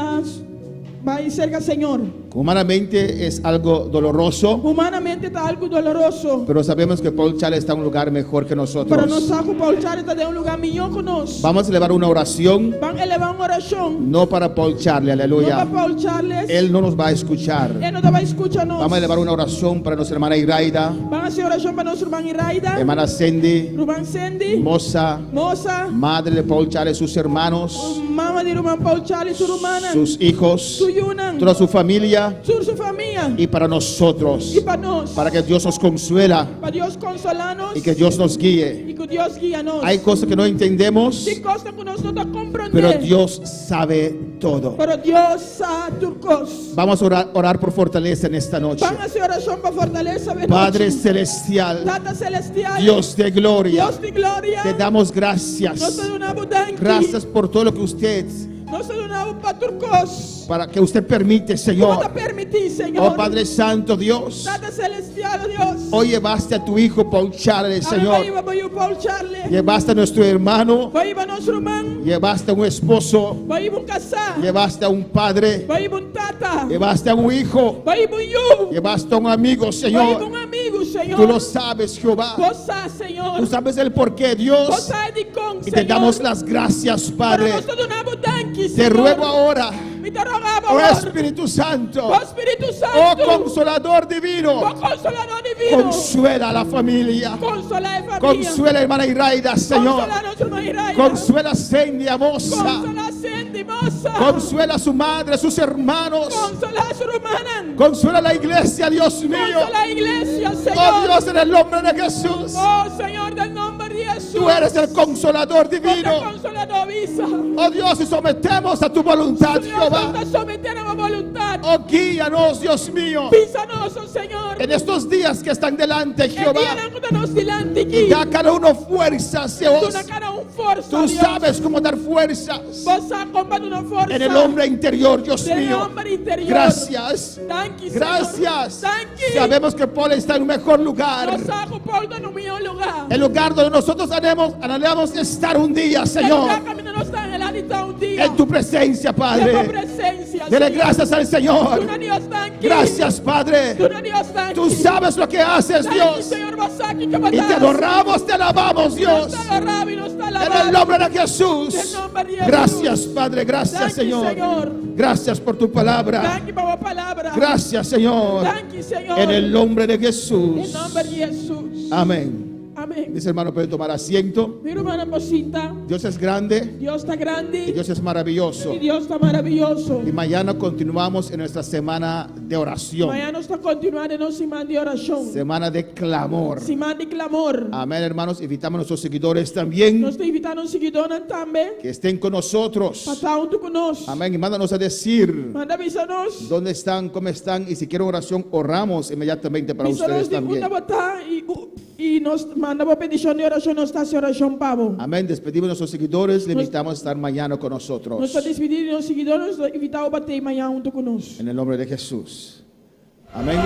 G: va a ir cerca al Señor.
E: Humanamente es algo doloroso,
G: Humanamente está algo doloroso.
E: pero sabemos que Paul Charlie está en un lugar mejor que
G: Pero
E: nosotros.
G: no sabe Paul Charles está de un lugar mejor con nosotros.
E: Vamos a elevar una oración,
G: Van a elevar una oración.
E: no para Paul Charlie,
G: No
E: aleluya.
G: para Paul Charles.
E: Él no nos va a escuchar.
G: Él no te va a escucharnos.
E: Vamos a elevar una oración para nuestra hermana Iraida,
G: Van a hacer oración para nuestro hermano Iraida.
E: hermana Cindy,
G: Ruban Sandy.
E: Moza,
G: Moza.
E: madre de Paul Charlie, sus hermanos,
G: Mamá de Ruban Paul Charles, su rumana.
E: sus hijos,
G: Su yunan.
E: toda su familia
G: Su familia.
E: y para nosotros,
G: Y para nos.
E: para que Dios nos consuela
G: Para Dios consolarnos.
E: y que Dios nos guíe.
G: Y que Dios guíanos.
E: Hay cosas que no entendemos,
G: Sí, cosas que nosotros no comprendemos.
E: pero Dios sabe todo.
G: Pero Dios sabe turcos.
E: Vamos a orar por fortaleza en esta noche.
G: Van a hacer oración para fortaleza. de
E: Padre
G: noche.
E: celestial,
G: Tata celestial.
E: Dios de gloria,
G: Dios de gloria.
E: te damos gracias.
G: Nosotros una abundancia.
E: Gracias por todo lo que usted
G: Nós donamos para turcos.
E: para que usted permite,
G: Como te
E: Señor.
G: permitir, Señor.
E: Oh Padre Santo, Dios,
G: Tata celestial, Dios.
E: hoy llevaste a tu hijo Pauchale,
G: Ahora
E: Señor.
G: iba para Paul Charlie.
E: Llevaste a nuestro hermano,
G: Va iba nuestro man.
E: llevaste a un esposo,
G: Va iba un casar.
E: llevaste a un padre,
G: Va iba un tata.
E: llevaste a un hijo,
G: Va iba un you.
E: llevaste a un amigo,
G: Va iba
E: Señor.
G: un amigo, Señor.
E: Tú lo sabes, Jehová.
G: Vos sabes, Señor.
E: Tú sabes el porqué,
G: Vos
E: Dios.
G: sabes de con,
E: Y te damos
G: Señor.
E: las gracias,
G: Pero
E: Padre.
G: nosotros donamos danki,
E: Te
G: Señor.
E: ruego ahora,
G: Y te rogamos,
E: oh
G: ahora.
E: Espíritu Santo,
G: Oh Espíritu
E: oh
G: Santo.
E: Consolador divino,
G: Oh consolador divino.
E: consuela a la familia,
G: Consola de familia.
E: consuela a hermana Iraida, Señor,
G: Consola a nuestra Mayra.
E: consuela a Cindy Mosa,
G: Consola a Cindy Mosa.
E: consuela a su madre, a sus hermanos,
G: Consola a su hermana.
E: consuela a la iglesia, Dios mío.
G: Consola a la iglesia, Señor.
E: Oh Dios, en el nombre de Jesús,
G: Oh Señor, del nombre de Jesús.
E: tú eres el consolador divino.
G: Consolador visa.
E: Oh Dios, y sometemos a tu voluntad,
G: Dios,
E: Jehová.
G: nos sometemos a voluntad.
E: Oh, guíanos, Dios mío,
G: Písanos, oh Señor.
E: en estos días que están delante,
G: El día
E: Jehová.
G: de nos delante aquí.
E: Da a cada uno fuerzas,
G: Tú
E: Dios.
G: na cara un fuerza,
E: Tú
G: Dios.
E: sabes cómo dar fuerzas
G: Vos acompaña una fuerza.
E: en el hombre interior, Dios
G: Del
E: mío.
G: hombre interior.
E: Gracias.
G: Thank you,
E: Gracias.
G: Señor. Thank you.
E: Sabemos que Paul está en un mejor lugar.
G: Nos hago por donde mi lugar.
E: El lugar donde nosotros anhelamos estar un día,
G: Señor.
E: Señor.
G: Camino no está en el alita un día.
E: En tu presencia,
G: En tu
E: Padre.
G: presencia.
E: Dele
G: Señor.
E: gracias al
G: Tú
E: Señor.
G: no Dios, thank you.
E: Gracias,
G: Tú
E: Padre.
G: no Dios, thank
E: Tú
G: you.
E: sabes lo que haces,
G: Thank you,
E: Dios.
G: Señor, vos aquí que
E: Y te
G: matás.
E: adoramos, te alabamos, Dios.
G: Nos alabamos y nos
E: En
G: alabamos.
E: el nombre de
G: En
E: Jesús.
G: el nombre de Jesús.
E: Gracias, Padre. Gracias,
G: Thank you,
E: Señor.
G: Señor.
E: Gracias por tu palabra.
G: Thank you por la palabra.
E: Gracias, Señor.
G: Thank you, Señor.
E: En el nombre de
G: En
E: Jesús.
G: el nombre de Jesús.
E: Amén.
G: Amén.
E: Mis hermanos pueden tomar asiento.
G: Mi hermana Mosita,
E: Dios es grande
G: Dios está grande
E: y Dios es maravilloso.
G: y Dios está maravilloso.
E: Y mañana continuamos en nuestra semana de oración.
G: Mañana está continuando en semana de oración.
E: Semana de clamor.
G: Semana de clamor.
E: Amén, hermanos. Invitamos a nuestros seguidores también
G: Nós estamos invitando os seguidores também
E: que estén con nosotros.
G: para estar junto conosco.
E: Amén. Y mándanos a decir
G: Manda avisanos.
E: dónde están, cómo están. Y si quieren oración, oramos inmediatamente para ustedes
G: Avisanos de
E: también.
G: onde botar e nos manda uma petição de oração, nós está oração pavo.
E: Amén. Despedimos a nuestros seguidores. Le invitamos a estar mañana con
G: Nós
E: nosotros.
G: está despedindo de os seguidores, invitamos a bater amanhã junto conosco.
E: En el nombre de Jesús. Amén.